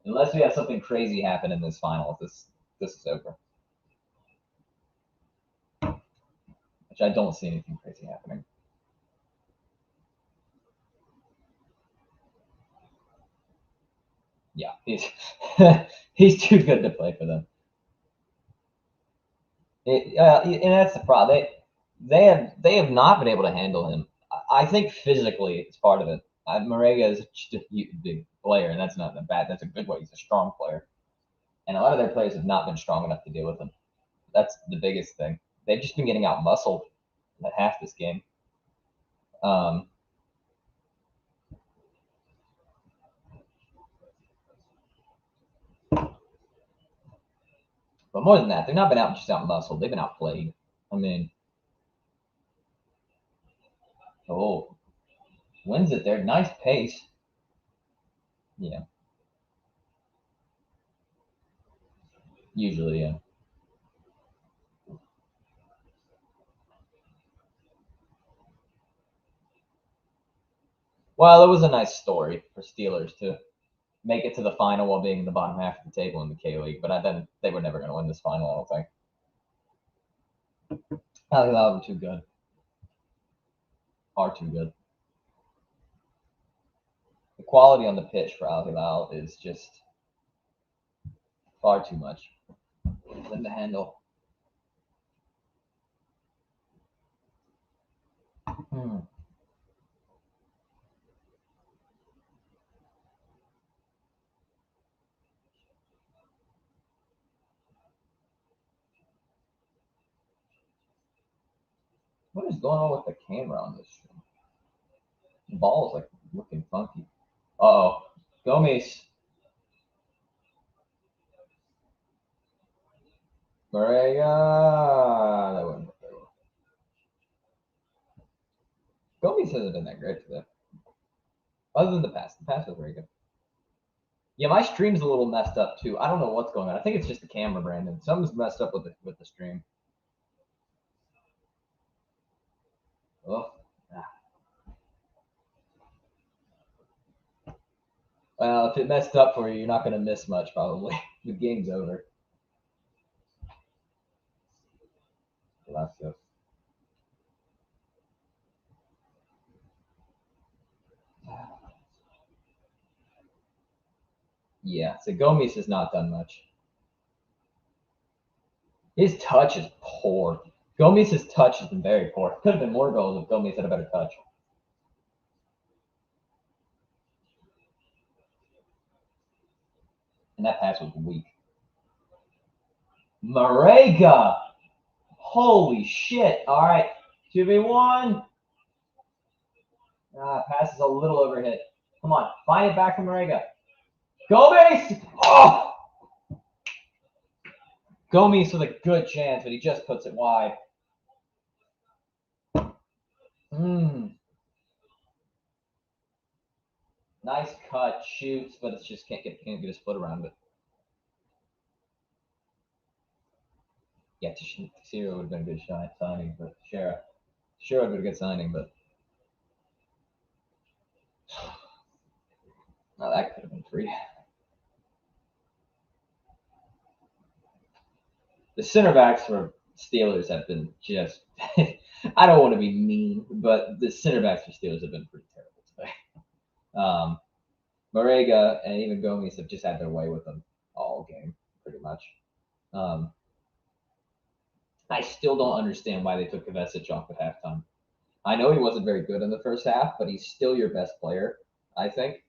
Unless we have something crazy happen in this final, this is over. Which I don't see anything crazy happening. Yeah, he's too good to play for them. And that's the problem. They have not been able to handle him. I think physically it's part of it. Marega is just a big player, and that's not bad. That's a good way. He's a strong player, and a lot of their players have not been strong enough to deal with him. That's the biggest thing. They've just been getting out muscled at half this game. Um, but more than that, they've not been out muscled. They've been outplayed. I mean, oh, wins it there. Nice pace. Yeah, usually, yeah. Well, it was a nice story for Steelers to make it to the final while being in the bottom half of the table in the K League, but then they were never going to win this final. I don't think. Al Hilal were too good. Are too good. The quality on the pitch for Al Hilal is just far too much for them to handle. Hmm. What is going on with the camera on this stream? The ball is like looking funky. Uh-oh. Gomez. Marega. That wouldn't work very well. Gomez hasn't been that great today. Other than the pass. The pass was very good. Yeah, my stream's a little messed up too. I don't know what's going on. I think it's just the camera, Brandon. Something's messed up with the stream. Oh, Well, if it messed up for you, you're not going to miss much probably. The game's over. Let's go. Yeah, so Gomes has not done much. His touch is poor. Gomez's touch has been very poor. Could have been more goals if Gomez had a better touch. And that pass was weak. Marega! Holy shit. All right. 2v1. Pass is a little overhit. Come on. Find it back from Marega. Gomez! Oh! Gomez with a good chance, but he just puts it wide. Nice cut, shoots, but it's just can't get his foot around it. Yeah, Teixeira would have been a good signing, but Shara would have been a good signing, but no, that could have been free. The center backs for Steelers have been just. I don't want to be mean, but the center backs for Steelers have been pretty terrible today. Marega and even Gomez have just had their way with them all game, pretty much. I still don't understand why they took Kovacic off at halftime. I know he wasn't very good in the first half, but he's still your best player, I think.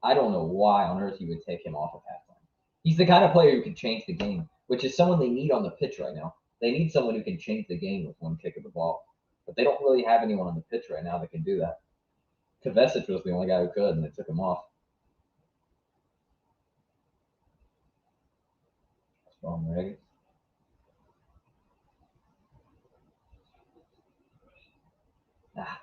I don't know why on earth you would take him off at halftime. He's the kind of player who can change the game, which is someone they need on the pitch right now. They need someone who can change the game with one kick of the ball. But they don't really have anyone on the pitch right now that can do that. Kovacic was the only guy who could, and they took him off. What's wrong, Rig? Ah.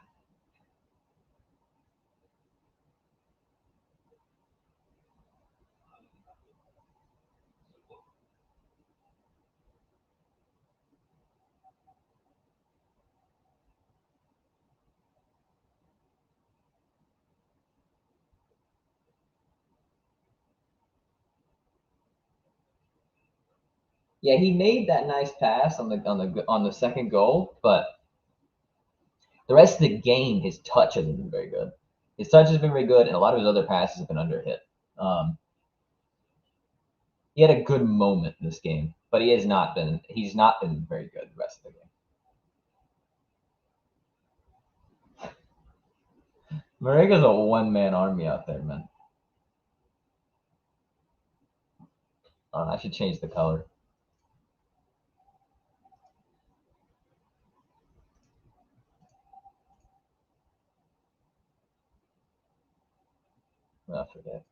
Yeah, he made that nice pass on the second goal, but the rest of the game, his touch hasn't been very good. His touch has been very good, and a lot of his other passes have been under hit. He had a good moment in this game, but he's not been very good the rest of the game. Marega's a one-man army out there, man. I should change the color. I forget.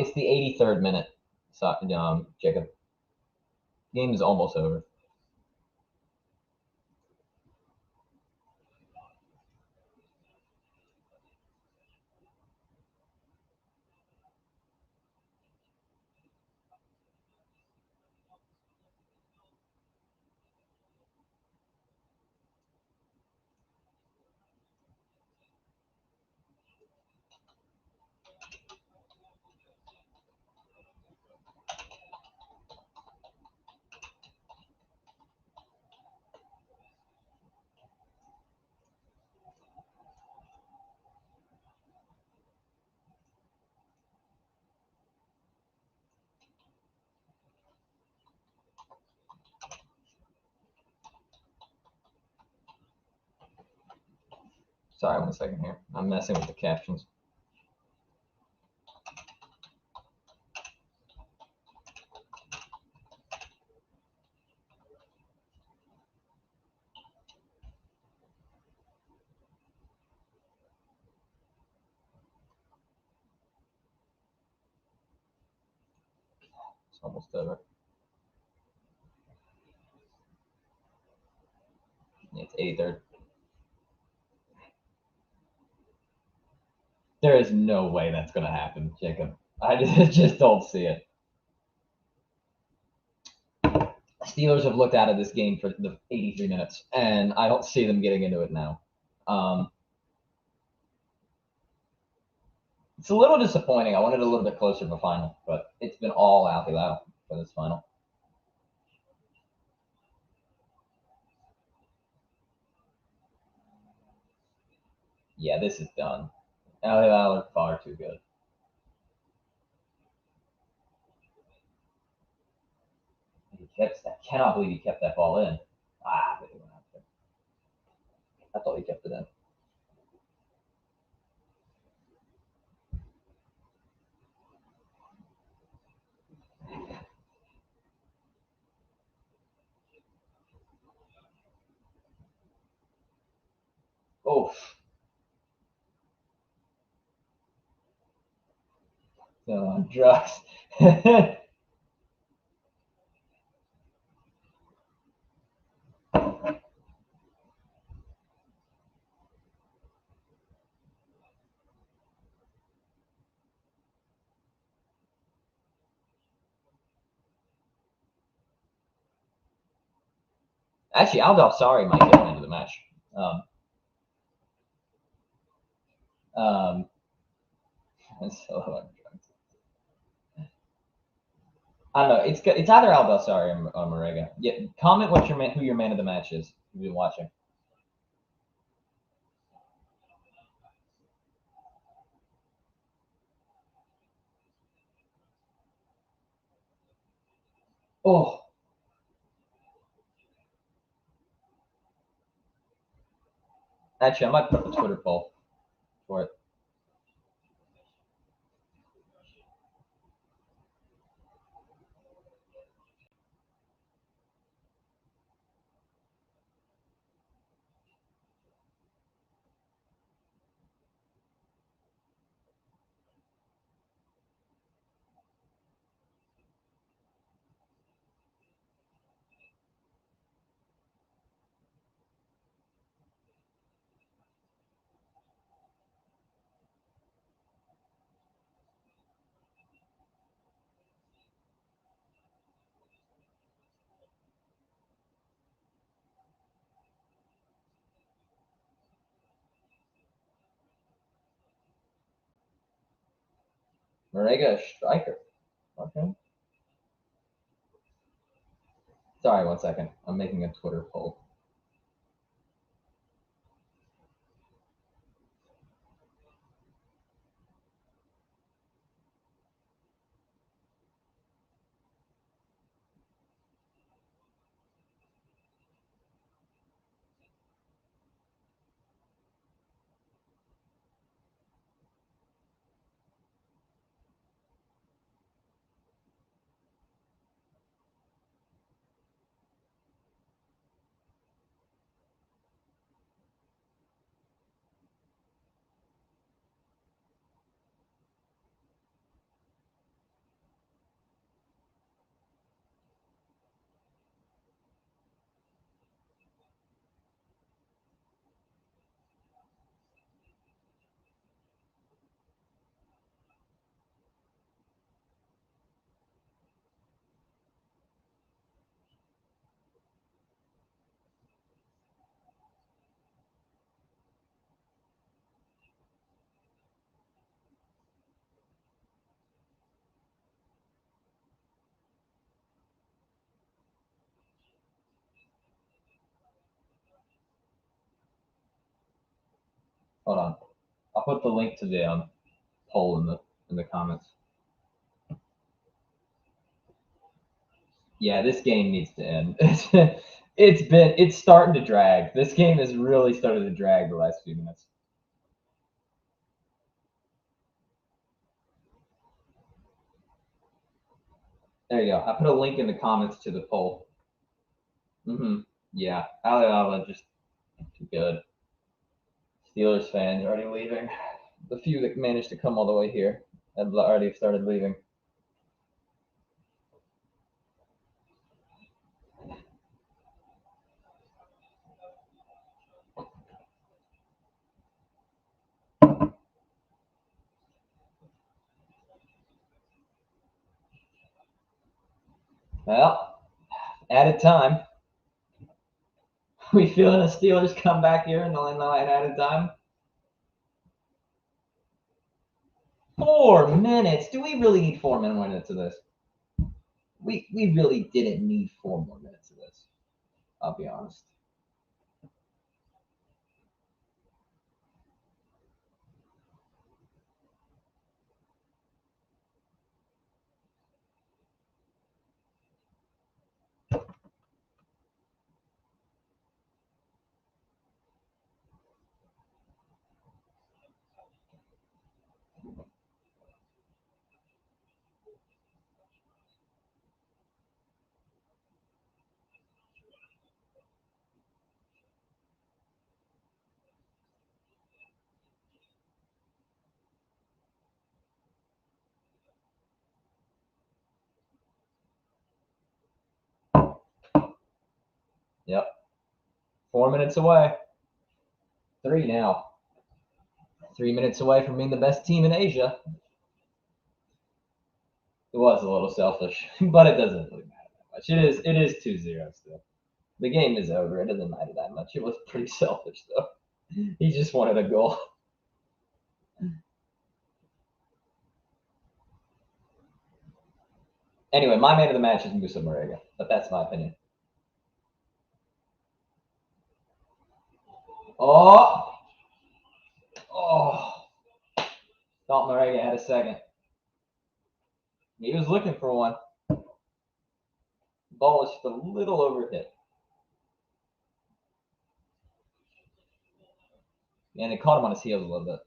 It's the 83rd minute. So, Jacob. Game is almost over. Sorry, 1 second here. I'm messing with the captions. It's almost over. It's 83rd. There is no way that's going to happen, Jacob. I just don't see it. Steelers have looked out of this game for the 83 minutes, and I don't see them getting into it now. It's a little disappointing. I wanted a little bit closer of a final, but it's been all Al Hilal for this final. Yeah, this is done. Al Hilal are far too good. I cannot believe he kept that ball in. But he went out there. I thought he kept it in. Oof. Drugs. Actually, Al Sorry might get him into the match. So I don't know. It's either Al Sorry or Marega. Yeah, comment who your man of the match is. You've been watching. Oh. Actually, I might put up a Twitter poll for it. Marega striker. Okay. Sorry, 1 second. I'm making a Twitter poll. Hold on. I'll put the link to the poll in the comments. Yeah, this game needs to end. It's starting to drag. This game has really started to drag the last few minutes. There you go. I put a link in the comments to the poll. Yeah, Al Hilal just too good. Steelers fans already leaving. The few that managed to come all the way here have already started leaving. Well, added time. We feeling the Steelers come back here in the added time? 4 minutes. Do we really need 4 minutes of this? We really didn't need 4 more minutes of this. I'll be honest. Yep. 4 minutes away. 3 now. 3 minutes away from being the best team in Asia. It was a little selfish, but it doesn't really matter that much. It is 2-0 still. The game is over. It doesn't matter that much. It was pretty selfish though. He just wanted a goal. Anyway, my man of the match is Musa Marega, but that's my opinion. Oh, thought Marega had a second. He was looking for one. Ball was just a little overhit. And it caught him on his heels a little bit.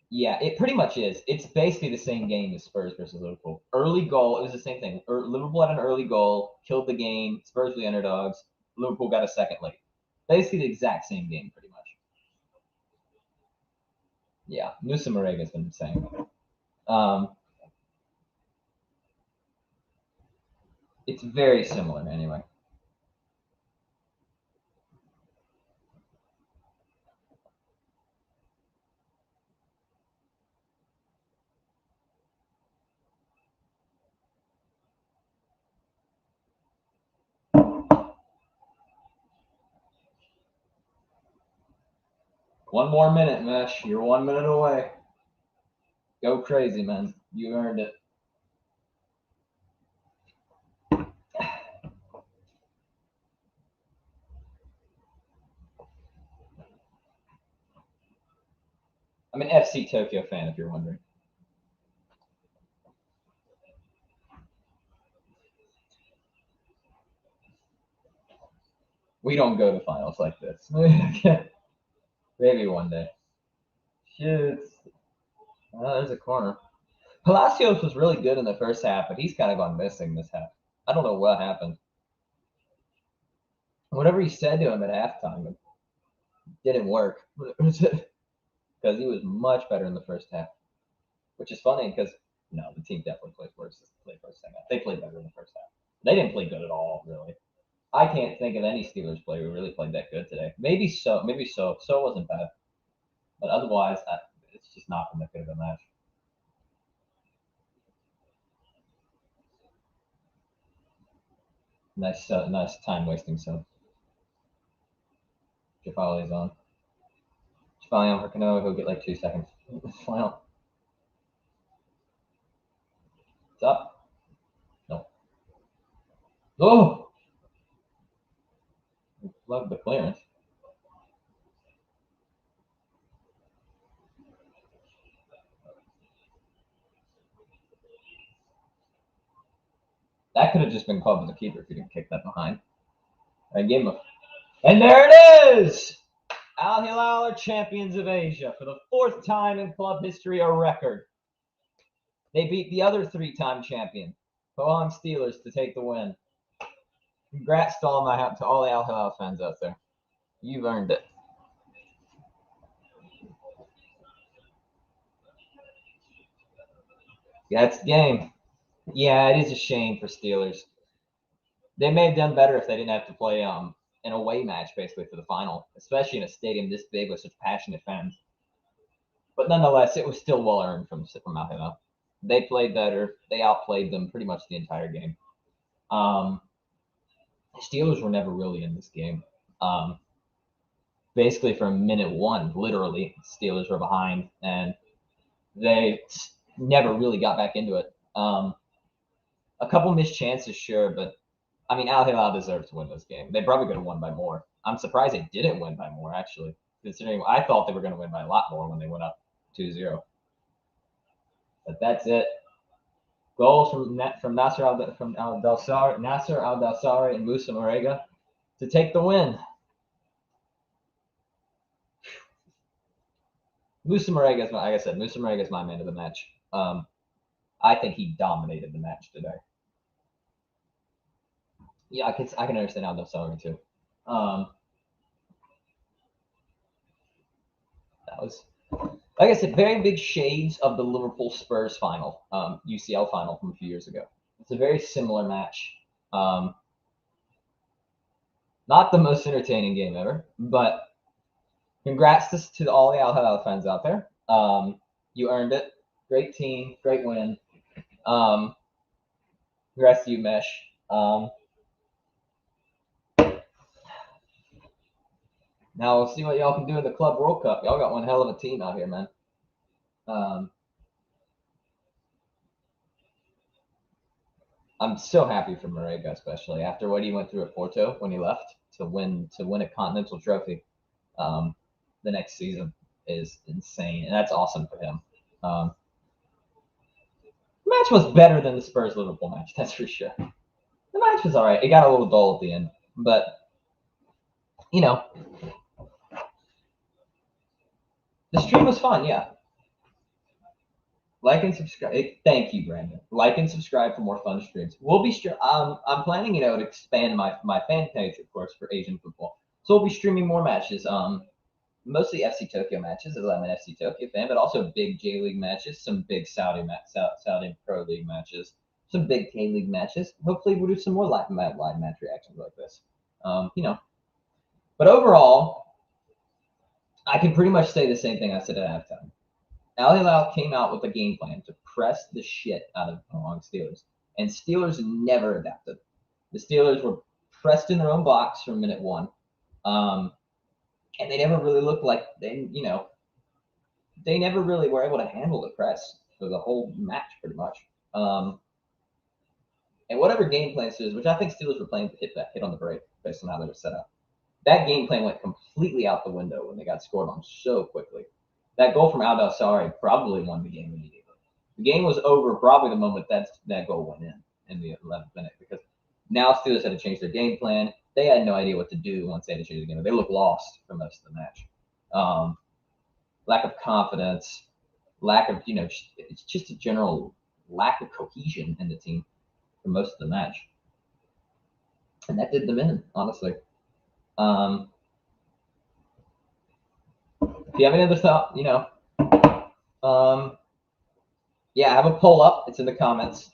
Yeah, it pretty much is. It's basically the same game as Spurs versus Liverpool. Early goal, it was the same thing. Liverpool had an early goal, killed the game. Spurs were the underdogs. Liverpool got a second late. Basically the exact same game, pretty much. Yeah, Nusa Marega's been insane. It's very similar anyway. One more minute, Mesh. You're 1 minute away. Go crazy, man. You earned it. I'm an FC Tokyo fan, if you're wondering. We don't go to finals like this. Maybe one day. Shit. Oh, there's a corner. Palacios was really good in the first half, but he's kind of gone missing this half. I don't know what happened. Whatever he said to him at halftime, it didn't work. Because he was much better in the first half, which is funny because no, the team definitely played worse. Played first half. They played better in the first half. They didn't play good at all, really. I can't think of any Steelers player who really played that good today. Maybe so. Maybe so. So wasn't bad, but otherwise, it's just not been that good of a match. Nice time wasting. So Jafali's on. Jafali on Hercano. He'll get like 2 seconds. Final. It's up. No. Oh! Love the clearance. That could have just been called by the keeper if he didn't kick that behind. I gave him a. And there it is! Al Hilal are champions of Asia for the 4th time in club history, a record. They beat the other three-time champion, Pohang Steelers, to take the win. Congrats to all the Al Hilal fans out there. You've earned it. That's the game. Yeah, it is a shame for Steelers. They may have done better if they didn't have to play an away match basically for the final, especially in a stadium this big with such passionate fans. But nonetheless, it was still well earned from Al Hilal. They played better. They outplayed them pretty much the entire game. Steelers were never really in this game. Basically, from minute one, literally, Steelers were behind, and they never really got back into it. A couple missed chances, sure, but I mean, Al Hilal deserved to win this game. They probably could have won by more. I'm surprised they didn't win by more, actually, considering I thought they were going to win by a lot more when they went up 2-0. But that's it. Goals from Nasser Al Dawsari and Musa Marega to take the win. Musa Marega is, like I said, Musa Marega is my man of the match. I think he dominated the match today. Yeah, I can understand Al Dawsari too. That was, like I said, very big shades of the Liverpool Spurs final, UCL final from a few years ago. It's a very similar match. Not the most entertaining game ever, but congrats to all the Al Hilal fans out there. You earned it. Great team, great win. Congrats to you, Mesh. Now we'll see what y'all can do in the Club World Cup. Y'all got one hell of a team out here, man. I'm so happy for Marega, especially after what he went through at Porto when he left to win a continental trophy. The next season is insane, and that's awesome for him. The match was better than the Spurs Liverpool match, that's for sure. The match was all right. It got a little dull at the end, but you know, the stream was fun. Yeah. Like and subscribe. Thank you, Brandon. Like and subscribe for more fun streams. We'll be I'm planning, to expand my fan page, of course, for Asian football. So we'll be streaming more matches. Mostly FC Tokyo matches, as I'm an FC Tokyo fan, but also big J League matches, some big Saudi Pro League matches, some big K League matches. Hopefully, we'll do some more live match reactions like this. But overall, I can pretty much say the same thing I said at halftime. Al Hilal came out with a game plan to press the shit out of Pohang Steelers, and Steelers never adapted. The Steelers were pressed in their own box from minute one, and they never really looked like they never really were able to handle the press for the whole match, pretty much. And whatever game plan is, which I think Steelers were playing to hit on the break based on how they were set up, that game plan went completely out the window when they got scored on so quickly. That goal from Al Dawsari probably won the game immediately. The game was over probably the moment that goal went in the 11th minute, because now Steelers had to change their game plan. They had no idea what to do once they had to change the game. They looked lost for most of the match. Lack of confidence, lack of, it's just a general lack of cohesion in the team for most of the match. And that did them in, honestly. If you have any other thought, yeah, I have a poll up. It's in the comments.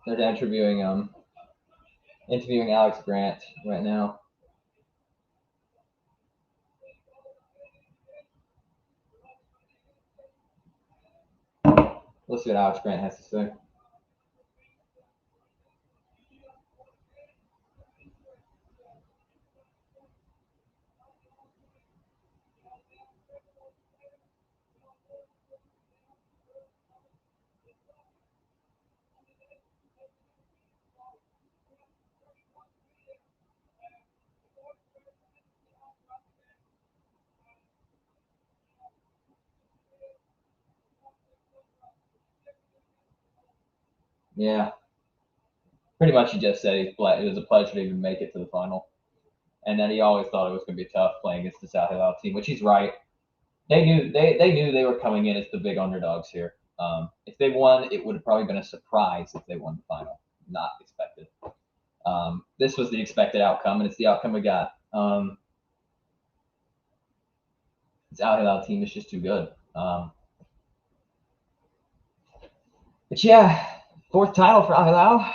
They're interviewing Alex Grant right now. Let's see what Alex Grant has to say. Yeah. Pretty much he just said it was a pleasure to even make it to the final. and then he always thought it was going to be tough playing against this Al Hilal team, which he's right. They knew they were coming in as the big underdogs here. If they won, it would have probably been a surprise if they won the final. Not expected. This was the expected outcome, and it's the outcome we got. This Al Hilal team is just too good. But yeah, 4th title for Al Hilal.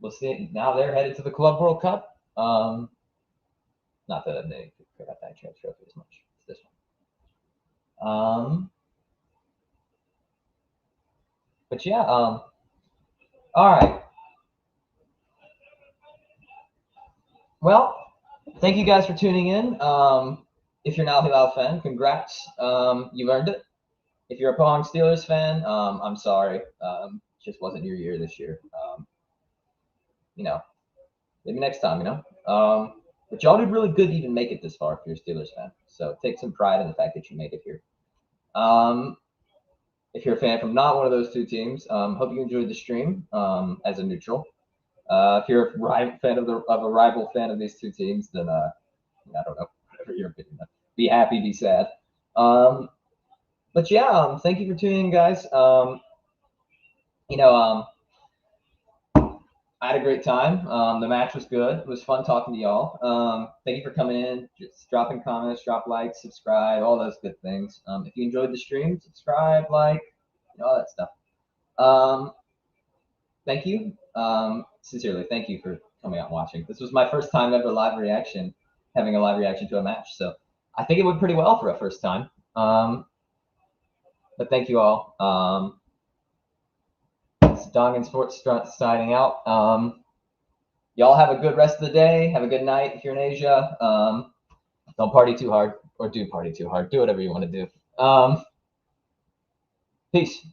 We'll see. Now they're headed to the Club World Cup. Not that they care about that chance trophy as much as this one. But yeah, all right. Well, thank you guys for tuning in. If you're an Al Hilal fan, congrats. You've earned it. If you're a Pohang Steelers fan, I'm sorry. Just wasn't your year this year. Maybe next time, But y'all did really good to even make it this far if you're a Steelers fan. So take some pride in the fact that you made it here. If you're a fan from not one of those two teams, hope you enjoyed the stream as a neutral. If you're a fan of a rival fan of these two teams, then I don't know, whatever your opinion. Be happy, be sad. But yeah, thank you for tuning in, guys. I had a great time. The match was good. It was fun talking to y'all. Thank you for coming in. Just dropping comments, drop likes, subscribe, all those good things. If you enjoyed the stream, subscribe, like, all that stuff. Thank you. Sincerely, thank you for coming out and watching. This was my first time ever having a live reaction to a match. So I think it went pretty well for a first time. But thank you all. Dongan Sports signing out. Y'all have a good rest of the day. Have a good night if you're in Asia. Don't party too hard, or do party too hard. Do whatever you want to do. Peace.